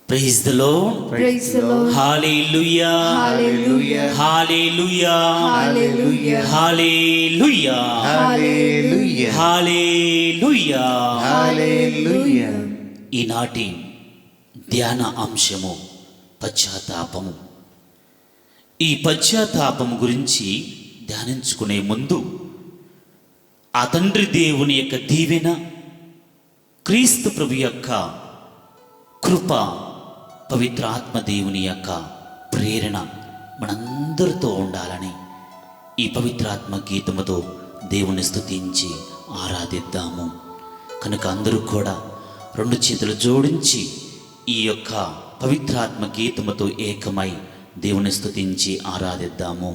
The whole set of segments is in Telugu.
Praise the Lord. Praise the Lord. Hallelujah. Hallelujah. Hallelujah. Hallelujah. Hallelujah. Hallelujah. Hallelujah. Hallelujah. ఈనాటి ధ్యాన అంశము పశ్చాత్తాపము. ఈ పశ్చాత్తాపము గురించి ధ్యానించుకునే ముందు ఆ తండ్రి దేవుని యొక్క దీవెన, క్రీస్తు ప్రభు యొక్క కృప, పవిత్ర ఆత్మ దేవుని యొక్క ప్రేరణ మనందరితో ఉండాలని ఈ పవిత్రాత్మ గీతముతో దేవుని స్తుతించి ఆరాధిద్దాము. కనుక అందరూ కూడా రెండు చేతులు జోడించి ఈ యొక్క పవిత్రాత్మ గీతముతో ఏకమై దేవుని స్తుతించి ఆరాధిద్దాము.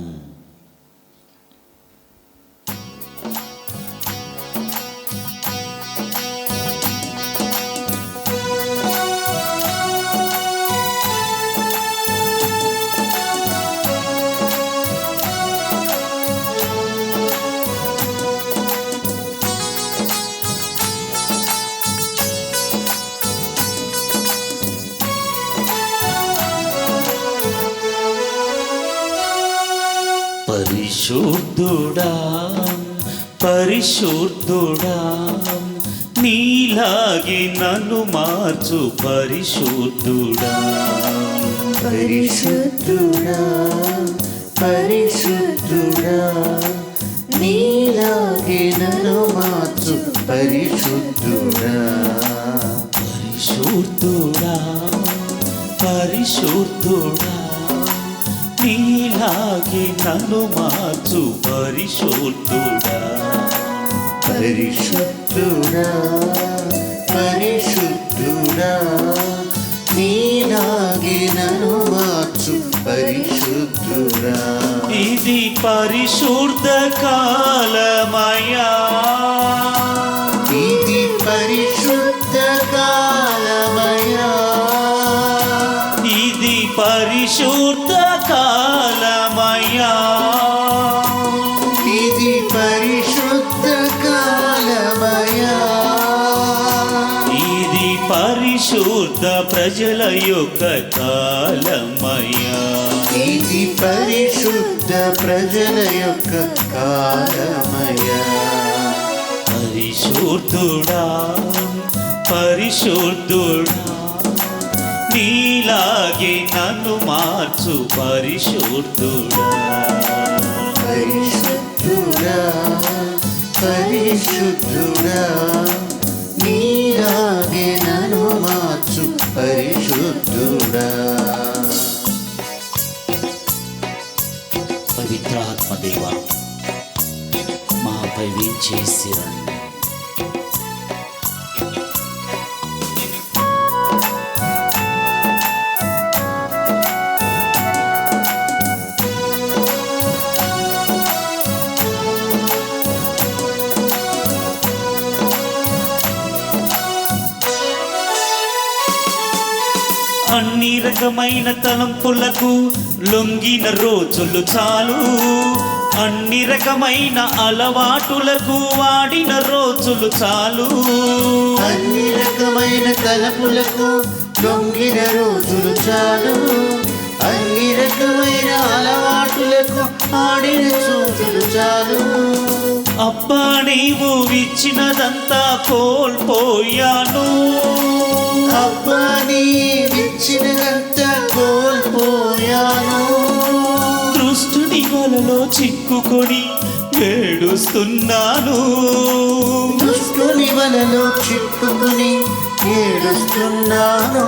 పరిశుద్ధుడా పరిశుద్ధుడా నీలాగే నన్ను మార్చు పరిశుద్ధుడా. పరిశుద్ధుడా పరిశుద్ధుడా నీలాగే నన్ను మార్చు పరిశుద్ధుడా. పరిశుద్ధుడా పరిశుద్ధుడా నీలాగే నన్ను మార్చు పరిశుద్ధుడా. పరిశుద్ధుడా పరిశుద్ధుడా నీలాగే నన్ను మార్చు పరిశుద్ధుడా. ఇది పరిశుద్ధ కాలమయా, ఇది పరిశుద్ధ కాలమయా, ఇది పరిశుద్ధ కాలమయా, ఇది పరిశుద్ధ కాలమయా, ఇది పరిశుద్ధ ప్రజల యొక్క కాలమయా. ఇది పరిశుద్ధ ప్రజల యొక్క కాలమయా. పరిశుద్ధుడా పరిశుద్ధుడా నీలాగే నన్ను మార్చు పరిశుద్ధుడా. పరిశుద్ధుడా పరిశుద్ధుడా నీలాగే నన్ను మార్చు పరిశుద్ధుడా. పవిత్రాత్మ దేవ, మాపై వేంచేసిరండి. అన్ని రకమైన తలంపులకు లొంగిన రోజులు చాలు, అన్ని రకమైన అలవాటులకు వాడిన రోజులు చాలు. అన్ని రకమైన తలపులకు లొంగిన రోజులు చాలు, అన్ని రకమైన అలవాటులకు ఆడిన రోజులు చాలు. అబ్బా నీవు ఇచ్చినదంతా కోల్పోయాను, అబ్బా నీవిచ్చినదంతా కోల్పోయాను. దృష్టుని వలలో చిక్కుకొని ఏడుస్తున్నాను, దుష్టుని వలలో చిక్కుకుని ఏడుస్తున్నాను.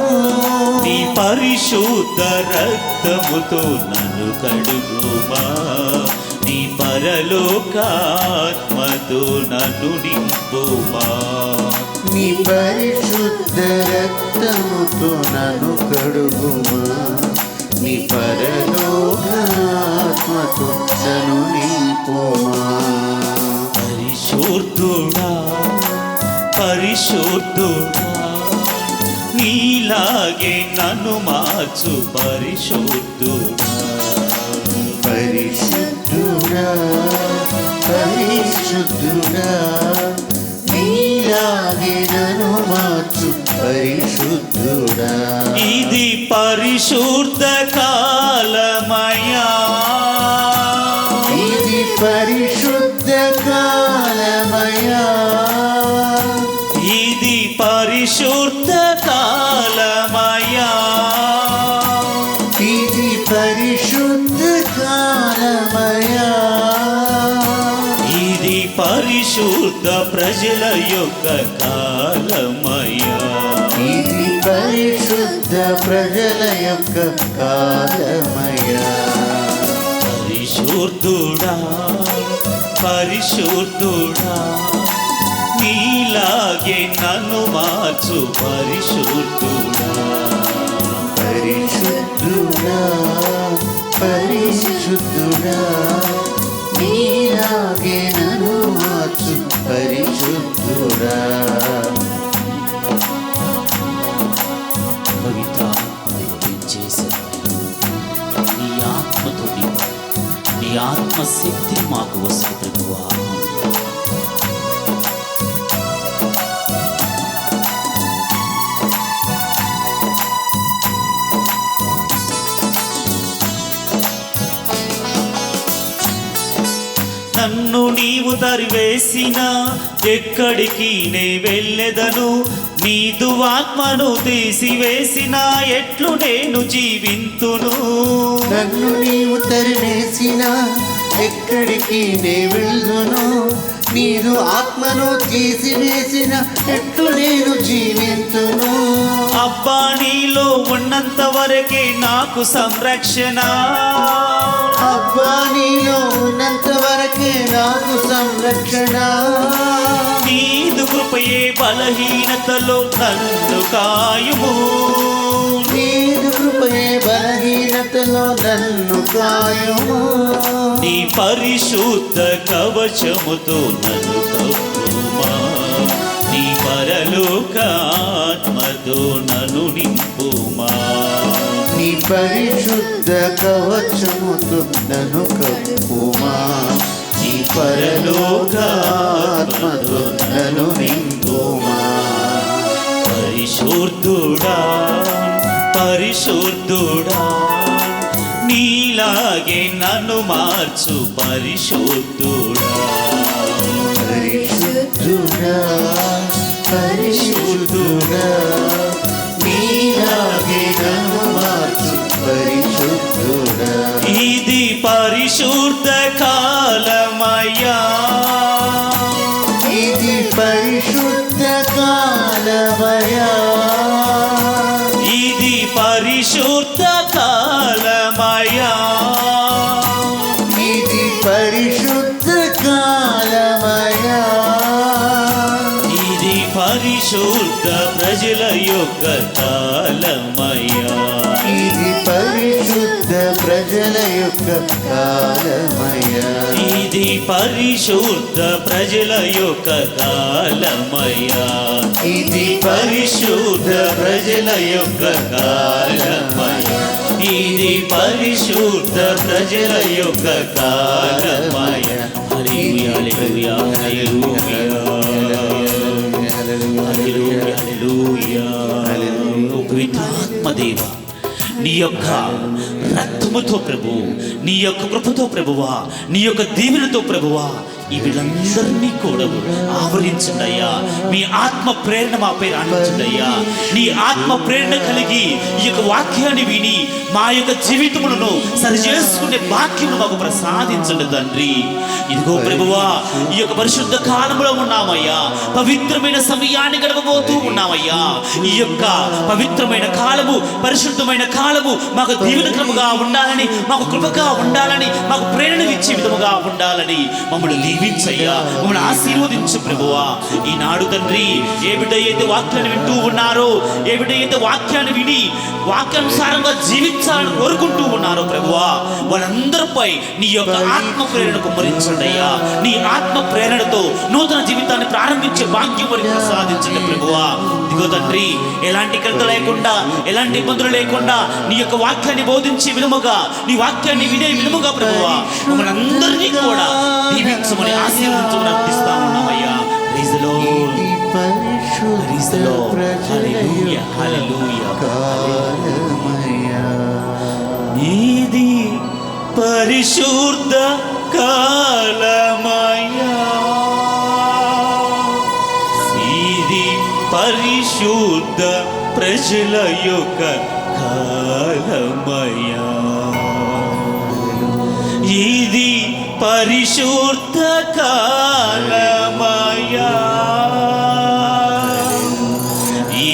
నీ పరిశుద్ధ రక్తముతో నన్ను కడుగుమా, నీ పరలోకాత్మతో నన్ను నింపుమా. నీ పరిశుద్ధ రక్తముతో నన్ను కడుగుమా, నీ పరలోకాత్మతో నన్ను నింపుమా. పరిశుద్ధుడా పరిశుద్ధుడా నీలాగే నన్ను మార్చు పరిశుద్ధుడా. పరిశుద్ధుడా పరిశుద్ధుడా నీలాగే నన్ను మార్చు పరిశుద్ధుడా. పరిశుద్ధుడా ఇది పరిశుద్ధ కాలమయ్యా, ఇది పరిశుద్ధ కాలమయ్యా, ఇది పరిశుద్ధ కాలమయ్యా, ఇది పరిశుద్ధ కాలమయ్యా, ఇది పరిశుద్ధ ప్రజల యొక్క కాలమయ్యా, ఇది పరిశుద్ధ ప్రజల యొక్క కాలమయ్యా. పరిశుద్ధుడా పరిశుద్ధుడా నీలాగే నన్ను మార్చు పరిశుద్ధుడా, పరిశుద్ధుడా పరిశుద్ధుడా నీలాగే నన్ను మార్చు పరిశుద్ధుడా. నీ ఆత్మతో నీ ఆత్మశక్తి మాకు వస్తుంది ప్రభువా. నన్ను నీవు తరివేసినా ఎక్కడికి నే వెళ్ళెదను, నీదు ఆత్మను తీసివేసినా ఎట్లు నేను జీవింతును. నన్ను నీవు తరివేసిన ఎక్కడికి నే వెళ్ళును, నీరు ఆత్మను తీసివేసిన ఎట్లు నేను జీవింతును. అబ్బా నీలో ఉన్నంత వరకే నాకు సంరక్షణ, అబ్బా నీలో ఉన్నంత వరకే నాకు సంరక్షణ, నీదు కృపయే బలహీనతలో నన్ను కాయుము, నీదు కృపయే బలహీనతలో నన్ను కాయుము, నీ పరిశుద్ధ కవచముతో నన్ను కప్పుమా, నీ పరలోక ఆత్మతో నన్ను నింపుమా, నీ పరిశుద్ధ కవచముతో నన్ను కప్పుమా, నీ పరలోక ఆత్మతో నన్ను నింపుమా. పరిశుద్ధుడా పరిశుద్ధుడా నీలాగే నన్ను మార్చు పరిశుద్ధుడా, పరిశుద్ధుడా పరిశుద్ధుడా నీలాగే నన్ను మార్చు పరిశుద్ధుడా. ఇది పరిశుద్ధ కాలమయ్యా, ఇది పరిశుద్ధ కాలమయ్యా, ఇది పరిశుద్ధ కాలమయ్యా, ఇది పరిశుద్ధ కాలమయ్యా, ఇది పరిశుద్ధ ప్రజల యొక్క కాలమయ్యా, ఇది పరిశుద్ధ ప్రజల యొక్క కాలమయ్యా, ఇది పరిశుద్ధ ప్రజల యొక్క కాలమయ్యా, ఇది పరిశుద్ధ ప్రజల యొక్క కాలమయ్యా, ఇది పరిశుద్ధ ప్రజల యొక్క కాలమయ్యా. హల్లెలూయా హల్లెలూయా హల్లెలూయా హల్లెలూయా హల్లెలూయా. పవిత్రాత్మ దేవా, నీ యొక్క రక్తముతో ప్రభు, నీ యొక్క కృపతో ప్రభువా, నీ యొక్క దీవెనతో ప్రభువా ఈ వీళ్ళందరినీ కూడా ఆవరించండి అయ్యా. మీ ఆత్మ ప్రేరణ మా పేరు ఆనందించండి అయ్యా. నీ ఆత్మ ప్రేరణ కలిగి ఈ యొక్క వాక్యాన్ని విని మా యొక్క జీవితములను సరి చేసుకునే భాగ్యమును మాకు ప్రసాదించండి తండ్రి. ఇదిగో ప్రభువా, ఈ యొక్క పరిశుద్ధ కాలంలో ఉన్నామయ్యా, పవిత్రమైన సమయాన్ని గడపబోతూ ఉన్నామయ్యా. ఈ యొక్క పవిత్రమైన కాలము, పరిశుద్ధమైన కాలము మాకు దీవెనకరముగా ఉండాలని, మాకు కృపగా ఉండాలని, మాకు ప్రేరణ ఇచ్చే విధముగా ఉండాలని మమ్మల్ని దీవించయ్యా, మమ్మల్ని ఆశీర్వదించు ప్రభువా. ఈనాడు తండ్రి, ఏ బిడ్డ అయితే వాక్యాన్ని వింటూ ఉన్నారో, ఏ బిడ్డ అయితే వాక్యాన్ని విని వాక్యానుసారంగా జీవించాలని కోరుకుంటూ ఉన్నారో ప్రభువా, వాళ్ళందరిపై నీ యొక్క ఆత్మ ప్రేరణ కుమ్మరించండి అయ్యా. నీ ఆత్మ ప్రేరణతో నూతన జీవితాన్ని ప్రారంభించే భాగ్యం వారికి ప్రసాదించండి ప్రభువా. ఇదిగో తండ్రి, ఎలాంటి కలత లేకుండా, ఎలాంటి ఇబ్బందులు లేకుండా నీ యొక్క వాక్యాన్ని బోధించే విధముగా, నీ వాక్యాన్ని వినే విధముగా ప్రభువా మమ్మల్ని అందరినీ కూడా దీవించమని ఆశీర్వదించమని అర్థిస్తా ఉన్నామయ్యా. Praise the Lord. ఇది పరిశుద్ధ Praise the Lord. ప్రజల Hallelujah, యొక్క hallelujah. కాలమయ్యా. ఇది పరిశుద్ధ కాలమయ్యా, ఇది పరిశుద్ధ ప్రజల యొక్క కాలమయ్యా, ఇది పరిశుద్ధ కాలమయ్యా,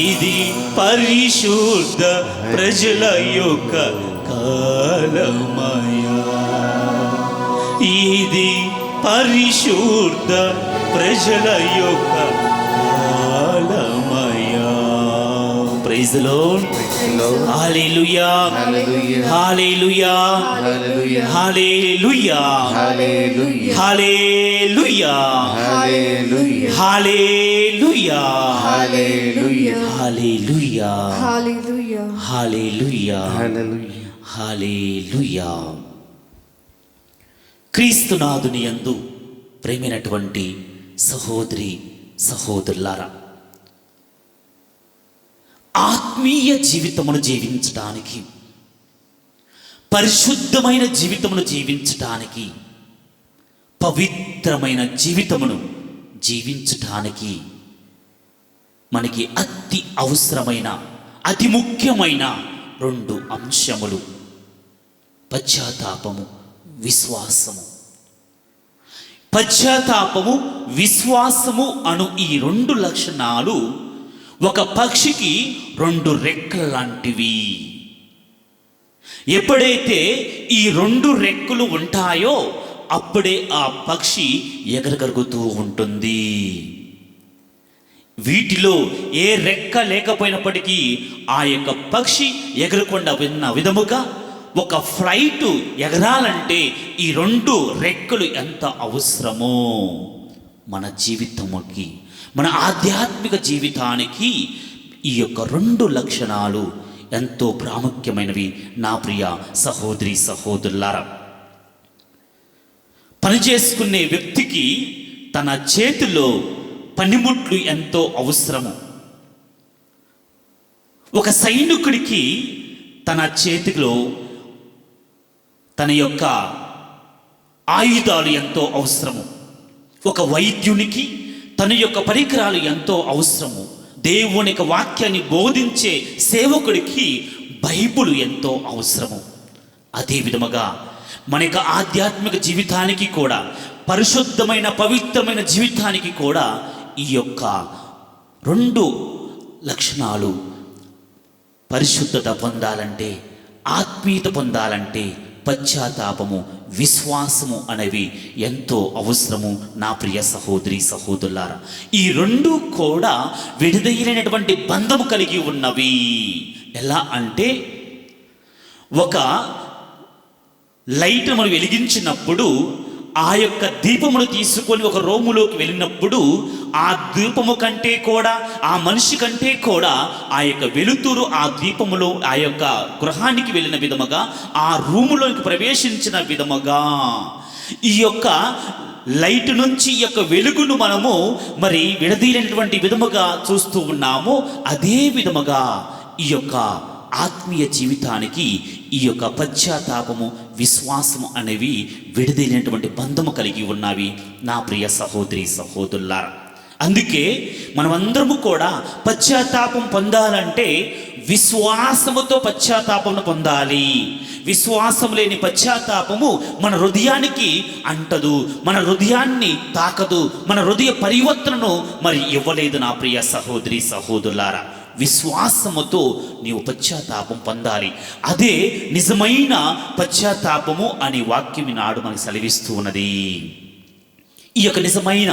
ఇది పరిశుద్ధ ప్రజల యొక్క కాలమయ్యా, ఇది పరిశుద్ధ ప్రజల యొక్క కాలమయ్యా. Praise the Lord. Hallelujah, hallelujah, hallelujah, hallelujah, hallelujah, hallelujah, hallelujah, hallelujah, hallelujah, hallelujah, hallelujah, hallelujah, hallelujah, hallelujah. Hallelujah. క్రీస్తునాథుని యందు ప్రేమైనటువంటి సహోదరి సహోదరులారా, ఆత్మీయ జీవితమును జీవించడానికి, పరిశుద్ధమైన జీవితమును జీవించడానికి, పవిత్రమైన జీవితమును జీవించడానికి మనకి అతి అవసరమైన, అతి ముఖ్యమైన 2 అంశములు: పశ్చాత్తాపము, విశ్వాసము. పశ్చాత్తాపము, విశ్వాసము అను ఈ 2 లక్షణాలు ఒక పక్షికి 2 రెక్కల లాంటివి. ఎప్పుడైతే ఈ 2 రెక్కలు ఉంటాయో అప్పుడే ఆ పక్షి ఎగరగలుగుతూ ఉంటుంది. వీటిలో ఏ రెక్క లేకపోయినప్పటికీ ఆ యొక్క పక్షి ఎగరకుండా విన్న విధముగా ఒక ఫ్లైట్ ఎగరాలంటే ఈ 2 రెక్కలు ఎంత అవసరమో మన జీవితముకి, మన ఆధ్యాత్మిక జీవితానికి ఈ యొక్క 2 లక్షణాలు ఎంతో ప్రాముఖ్యమైనవి. నా ప్రియ సహోదరి సహోదరులారా, పనిచేసుకునే వ్యక్తికి తన చేతిలో పనిముట్లు ఎంతో అవసరము. ఒక సైనికుడికి తన చేతిలో తన యొక్క ఆయుధాలు ఎంతో అవసరము. ఒక వైద్యునికి తన యొక్క పరికరాలు ఎంతో అవసరము. దేవుని యొక్క వాక్యాన్ని బోధించే సేవకుడికి బైబిల్ ఎంతో అవసరము. అదే విధముగా మన యొక్క ఆధ్యాత్మిక జీవితానికి కూడా, పరిశుద్ధమైన పవిత్రమైన జీవితానికి కూడా ఈ యొక్క 2 లక్షణాలు, పరిశుద్ధత పొందాలంటే, ఆత్మీయత పొందాలంటే పశ్చాత్తాపము, విశ్వాసము అనేవి ఎంతో అవసరము. నా ప్రియ సహోదరి సహోదరులారా, ఈ 2 కూడా విడదీయలేనటువంటి బంధము కలిగి ఉన్నవి. ఎలా అంటే, ఒక లైట్ మనం వెలిగించినప్పుడు ఆ యొక్క దీపమును తీసుకొని ఒక రూములోకి వెళ్ళినప్పుడు ఆ దీపము కంటే కూడా, ఆ మనిషి కంటే కూడా ఆ యొక్క వెలుతురు ఆ దీపములో, ఆ యొక్క గృహానికి వెళ్ళిన విధముగా, ఆ రూములోకి ప్రవేశించిన విధముగా ఈ యొక్క లైట్ నుంచి ఈ యొక్క వెలుగును మనము మరి విడదీయలేనటువంటి విధముగా చూస్తూ ఉన్నాము. అదే విధముగా ఈ యొక్క ఆత్మీయ జీవితానికి ఈ యొక్క పశ్చాత్తాపము, విశ్వాసము అనేవి విడదీయలేనటువంటి బంధము కలిగి ఉన్నవి. నా ప్రియ సహోదరి సహోదరులారా, అందుకే మనమందరము కూడా పశ్చాత్తాపం పొందాలంటే విశ్వాసముతో పశ్చాత్తాపమును పొందాలి. విశ్వాసం లేని పశ్చాత్తాపము మన హృదయానికి అంటదు, మన హృదయాన్ని తాకదు, మన హృదయ పరివర్తనను మరి ఇవ్వలేదు. నా ప్రియ సహోదరి సహోదరులారా, విశ్వాసముతో నీవు పశ్చాత్తాపం పొందాలి. అదే నిజమైన పశ్చాత్తాపము అనే వాక్యం నాడు మనకు సెలవిస్తూ ఉన్నది. ఈ యొక్క నిజమైన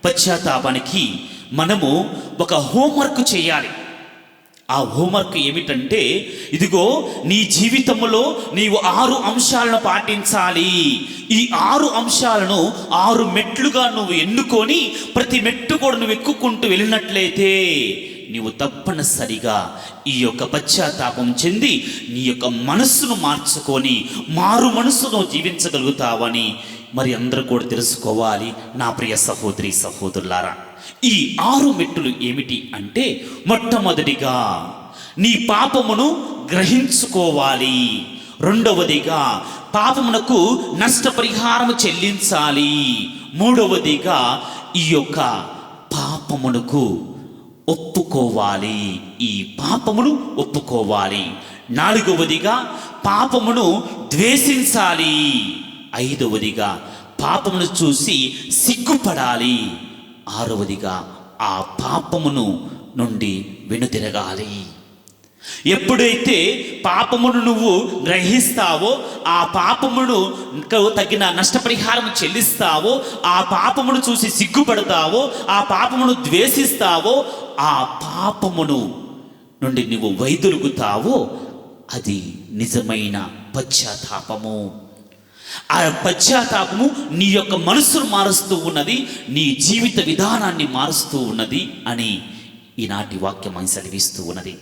పశ్చాత్తాపానికి మనము ఒక హోంవర్క్ చేయాలి. ఆ హోంవర్క్ ఏమిటంటే, ఇదిగో నీ జీవితంలో నీవు 6 అంశాలను పాటించాలి. ఈ 6 అంశాలను 6 మెట్లుగా నువ్వు ఎన్నుకొని ప్రతి మెట్టు కూడా నువ్వు ఎక్కుకుంటూ వెళ్ళినట్లయితే నీవు తప్పనిసరిగా ఈ యొక్క పశ్చాత్తాపం చెంది నీ యొక్క మనస్సును మార్చుకొని మారు మనస్సును జీవించగలుగుతావని మరి అందరూ కూడా తెలుసుకోవాలి నా ప్రియ సహోదరి సహోదరులారా. ఈ 6 మెట్టులు ఏమిటి అంటే, మొట్టమొదటిగా నీ పాపమును గ్రహించుకోవాలి. రెండవదిగా పాపమునకు నష్టపరిహారం చెల్లించాలి. మూడవదిగా ఈ యొక్క పాపమునకు ఒప్పుకోవాలి, ఈ పాపమును ఒప్పుకోవాలి. నాలుగవదిగా పాపమును ద్వేషించాలి. ఐదవదిగా పాపమును చూసి సిగ్గుపడాలి. ఆరవదిగా ఆ పాపమును నుండి వెనుతిరగాలి. ఎప్పుడైతే పాపమును నువ్వు గ్రహిస్తావో, ఆ పాపమును తగిన నష్టపరిహారం చెల్లిస్తావో, ఆ పాపమును చూసి సిగ్గుపడతావో, ఆ పాపమును ద్వేషిస్తావో, ఆ పాపమును నుండి నువ్వు వైదొలుగుతావో, అది నిజమైన పశ్చాత్తాపము. ఆ పశ్చాత్తాపము నీ యొక్క మనస్సును మారుస్తూ ఉన్నది, నీ జీవిత విధానాన్ని మారుస్తూ ఉన్నది అని ఈనాటి వాక్యం అని సెలవిస్తూ ఉన్నది.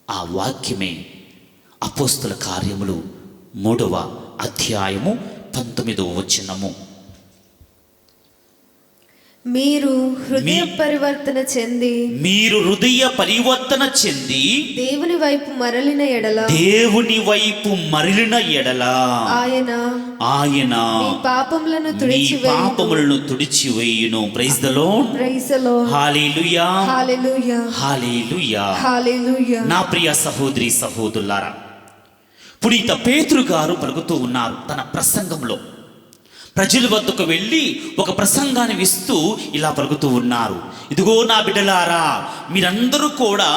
ఆ వాక్యమే అపోస్తుల కార్యములు 3వ అధ్యాయము 19వ వచనము. మీరు హృదయ పరివర్తన చెంది దేవుని వైపు మరలిన ఎడల ఆయన మీ పాపములను తుడిచివేయును. Praise the Lord. Hallelujah, hallelujah, hallelujah, hallelujah. నా ప్రియ సహోదరి సహోదరులారా, పునీత పేతురు గారు పలుకుతూ ఉన్నారు తన ప్రసంగంలో. ప్రజల వద్దకు వెళ్ళి ఒక ప్రసంగాన్ని ఇస్తూ ఇలా పలుకుతూ ఉన్నారు, ఇదిగో నా బిడ్డలారా, మీరందరూ కూడా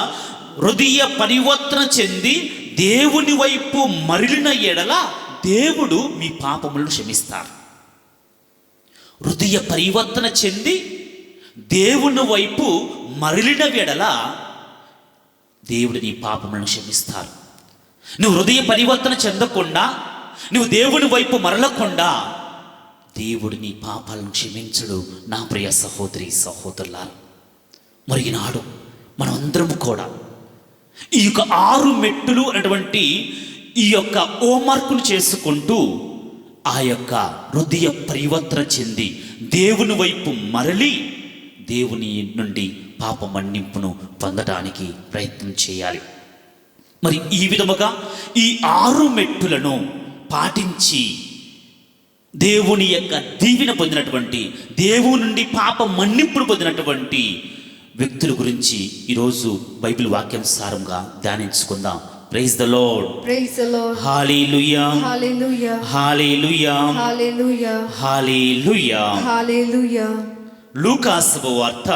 హృదయ పరివర్తన చెంది దేవుని వైపు మరలిన ఎడల దేవుడు మీ పాపములను క్షమిస్తారు. హృదయ పరివర్తన చెంది దేవుని వైపు మరలిన ఎడల దేవుడు నీ పాపములను క్షమిస్తారు. నువ్వు హృదయ పరివర్తన చెందకుండా, నువ్వు దేవుని వైపు మరలకుండా దేవుడు నీ పాపాలను క్షమించడు. నా ప్రియ సహోదరి సహోదరులారా, మరి ఈనాడు మనమందరం కూడా ఈ యొక్క 6 మెట్టులు అటువంటి ఈ యొక్క హోంవర్క్ను చేసుకుంటూ ఆ యొక్క హృదయ పరివర్తన చెంది దేవుని వైపు మరలి దేవుని నుండి పాప మన్నింపును పొందడానికి ప్రయత్నం చేయాలి. మరి ఈ విధముగా ఈ 6 మెట్టులను పాటించి దేవుని యొక్క దీవెన పొందినటువంటి, దేవుని నుండి పాప మన్నింపును పొందినటువంటి వ్యక్తుల గురించి ఈరోజు బైబిల్ వాక్యానుసారంగా ధ్యానించుకుందాం. Praise the Lord. Praise the Lord. Hallelujah, hallelujah, hallelujah, hallelujah, hallelujah, hallelujah. లూకా సువార్త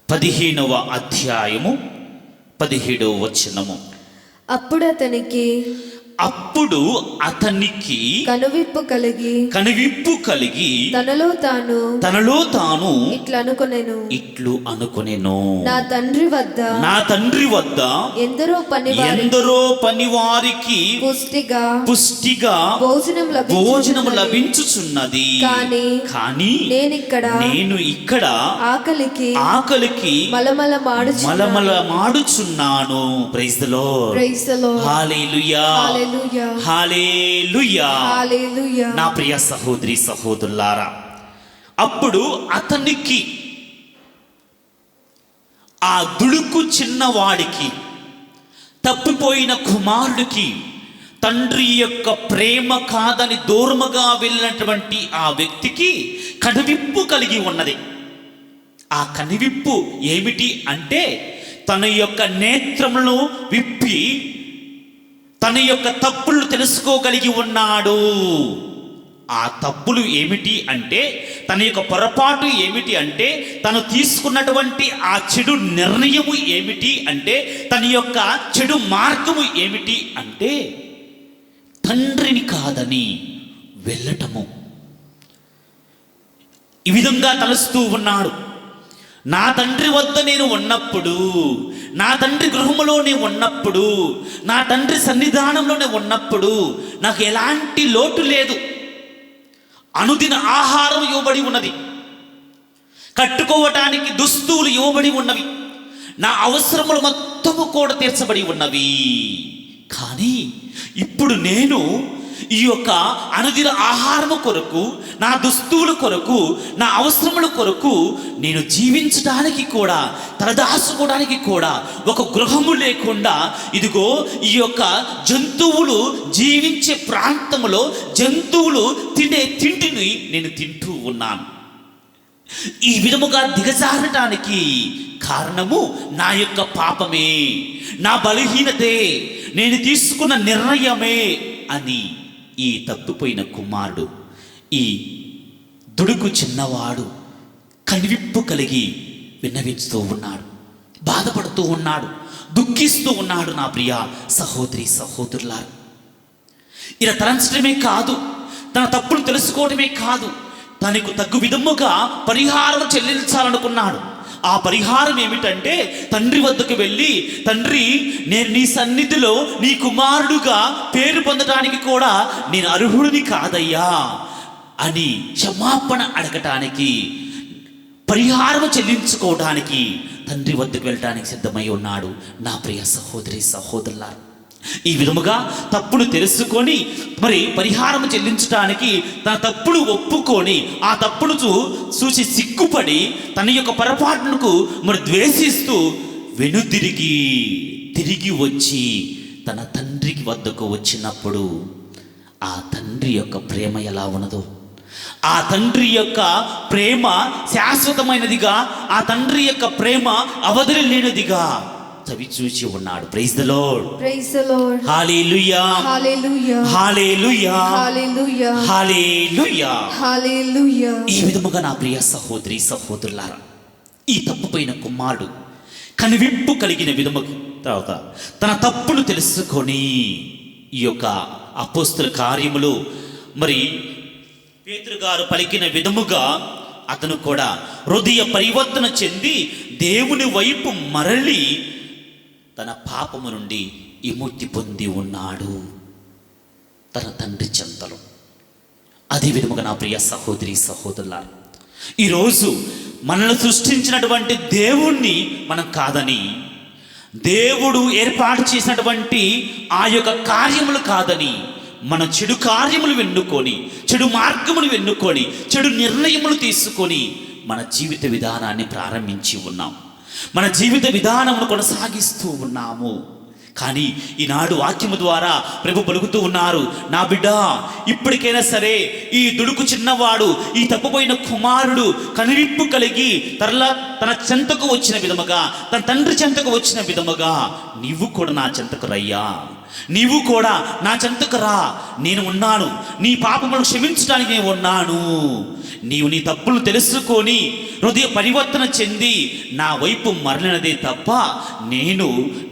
15వ అధ్యాయము 17వ వచనము. అప్పుడు అతనికి కనువిప్పు కలిగి తనలో తాను ఇట్లు అనుకొనెను, నా తండ్రి వద్ద ఎందరో పనివారికి పుష్టిగా భోజనము లభించుచున్నది, కానీ నేను ఇక్కడ ఆకలికి మలమలమాడుచున్నాను. Praise the Lord. Hallelujah, hallelujah, hallelujah. నా ప్రియ సహోదరి సహోదరులారా, అప్పుడు అతనికి, ఆ దుడుకు చిన్నవాడికి, తప్పిపోయిన కుమారుడికి తండ్రి యొక్క ప్రేమ కాదని దూరముగా వెళ్ళినటువంటి ఆ వ్యక్తికి కనువిప్పు కలిగి ఉన్నది. ఆ కనువిప్పు ఏమిటి అంటే, తన యొక్క నేత్రములను విప్పి తన యొక్క తప్పులు తెలుసుకోగలిగి ఉన్నాడు. ఆ తప్పులు ఏమిటి అంటే, తన యొక్క పొరపాటు ఏమిటి అంటే, తను తీసుకున్నటువంటి ఆ చెడు నిర్ణయము ఏమిటి అంటే, తన యొక్క చెడు మార్గము ఏమిటి అంటే, తండ్రిని కాదని వెళ్ళటము. ఈ విధంగా తలుస్తూ ఉన్నాడు, నా తండ్రి వద్ద నేను ఉన్నప్పుడు, నా తండ్రి గృహములో నేను ఉన్నప్పుడు, నా తండ్రి సన్నిధానంలో నేను ఉన్నప్పుడు నాకు ఎలాంటి లోటు లేదు. అనుదిన ఆహారం ఇవ్వబడి ఉన్నది, కట్టుకోవటానికి దుస్తులు ఇవ్వబడి ఉన్నవి, నా అవసరములు మొత్తము కూడా తీర్చబడి ఉన్నవి. కానీ ఇప్పుడు నేను ఈ యొక్క అనుదిన ఆహారము కొరకు, నా దుస్తువుల కొరకు, నా అవసరముల కొరకు నేను జీవించడానికి కూడా, తలదాచుకోవడానికి కూడా ఒక గృహము లేకుండా, ఇదిగో ఈ యొక్క జంతువులు జీవించే ప్రాంతంలో జంతువులు తినే తిండిని నేను తింటూ ఉన్నాను. ఈ విధముగా దిగజారటానికి కారణము నా యొక్క పాపమే, నా బలహీనతే, నేను తీసుకున్న నిర్ణయమే అని ఈ తప్పిపోయిన కుమారుడు, ఈ దుడుకు చిన్నవాడు కనివిప్పు కలిగి విన్నవించుతూ ఉన్నాడు, బాధపడుతూ ఉన్నాడు, దుఃఖిస్తూ ఉన్నాడు. నా ప్రియ సహోదరి సహోదరులారు, ఇలా తలంచడమే కాదు, తన తప్పును తెలుసుకోవడమే కాదు, తనకు తగ్గు విధముగా పరిహారం చెల్లించాలనుకున్నాడు. ఆ పరిహారం ఏమిటంటే, తండ్రి వద్దకు వెళ్ళి, తండ్రి, నేను నీ సన్నిధిలో నీ కుమారుడుగా పేరు పొందడానికి కూడా నేను అర్హుడిని కాదయ్యా అని క్షమాపణ అడగటానికి, పరిహారం చెల్లించుకోవడానికి తండ్రి వద్దకు వెళ్ళడానికి సిద్ధమై ఉన్నాడు. నా ప్రియ సహోదరి సహోదరులారు, ఈ విధముగా తప్పును తెలుసుకొని మరి పరిహారం చెల్లించడానికి తన తప్పును ఒప్పుకొని, ఆ తప్పును చూసి సిగ్గుపడి తన యొక్క పొరపాటును మరి ద్వేషిస్తూ తిరిగి వచ్చి తన తండ్రికి వద్దకు వచ్చినప్పుడు ఆ తండ్రి యొక్క ప్రేమ ఎలా ఉన్నదో, ఆ తండ్రి యొక్క ప్రేమ శాశ్వతమైనదిగా, ఆ తండ్రి యొక్క ప్రేమ అవధి లేనిదిగా చవి చూచి ఉన్నాడు. Praise the Lord, praise the Lord, hallelujah, hallelujah, hallelujah, hallelujah, hallelujah, hallelujah. ఈ విధముగా నా ప్రియ సహోదరి సహోదరులారా, ఈ తప్పుపైన కుమారుడు కనివిప్పు కలిగిన విధముగా తర్వాత తన తప్పును తెలుసుకొని, ఈ యొక్క అపోస్తల కార్యములు మరి పేతురు గారు పలికిన విధముగా అతను కూడా హృదయ పరివర్తన చెంది దేవుని వైపు మరలి తన పాపము నుండి విముక్తి పొంది ఉన్నాడు తన తండ్రి చెంతలో. అదే విధముగా నా ప్రియ సహోదరి సహోదరులారా, ఈరోజు మనల్ని సృష్టించినటువంటి దేవుణ్ణి మనం కాదని, దేవుడు ఏర్పాటు చేసినటువంటి ఆ యొక్క కార్యములు కాదని, మన చెడు కార్యములు వెన్నుకొని, చెడు మార్గములు వెన్నుకొని, చెడు నిర్ణయములు తీసుకొని మన జీవిత విధానాన్ని ప్రారంభించి ఉన్నాం, మన జీవిత విధానమును కొనసాగిస్తూ ఉన్నాము. కానీ ఈనాడు వాక్యము ద్వారా ప్రభు పలుకుతూ ఉన్నారు, నా బిడ్డ, ఇప్పటికైనా సరే ఈ దుడుకు చిన్నవాడు, ఈ తప్పుపోయిన కుమారుడు కనువిప్పు కలిగి తన చెంతకు వచ్చిన విధముగా, తన తండ్రి చెంతకు వచ్చిన విధముగా నీవు కూడా నా చెంతకు రయ్యా, నీవు కూడా నా చెంతకు రా, నేను ఉన్నాను, నీ పాపములను క్షమించడానికి నేను ఉన్నాను. నీవు నీ తప్పులు తెలుసుకొని హృదయ పరివర్తన చెంది నా వైపు మరలినదే తప్ప నేను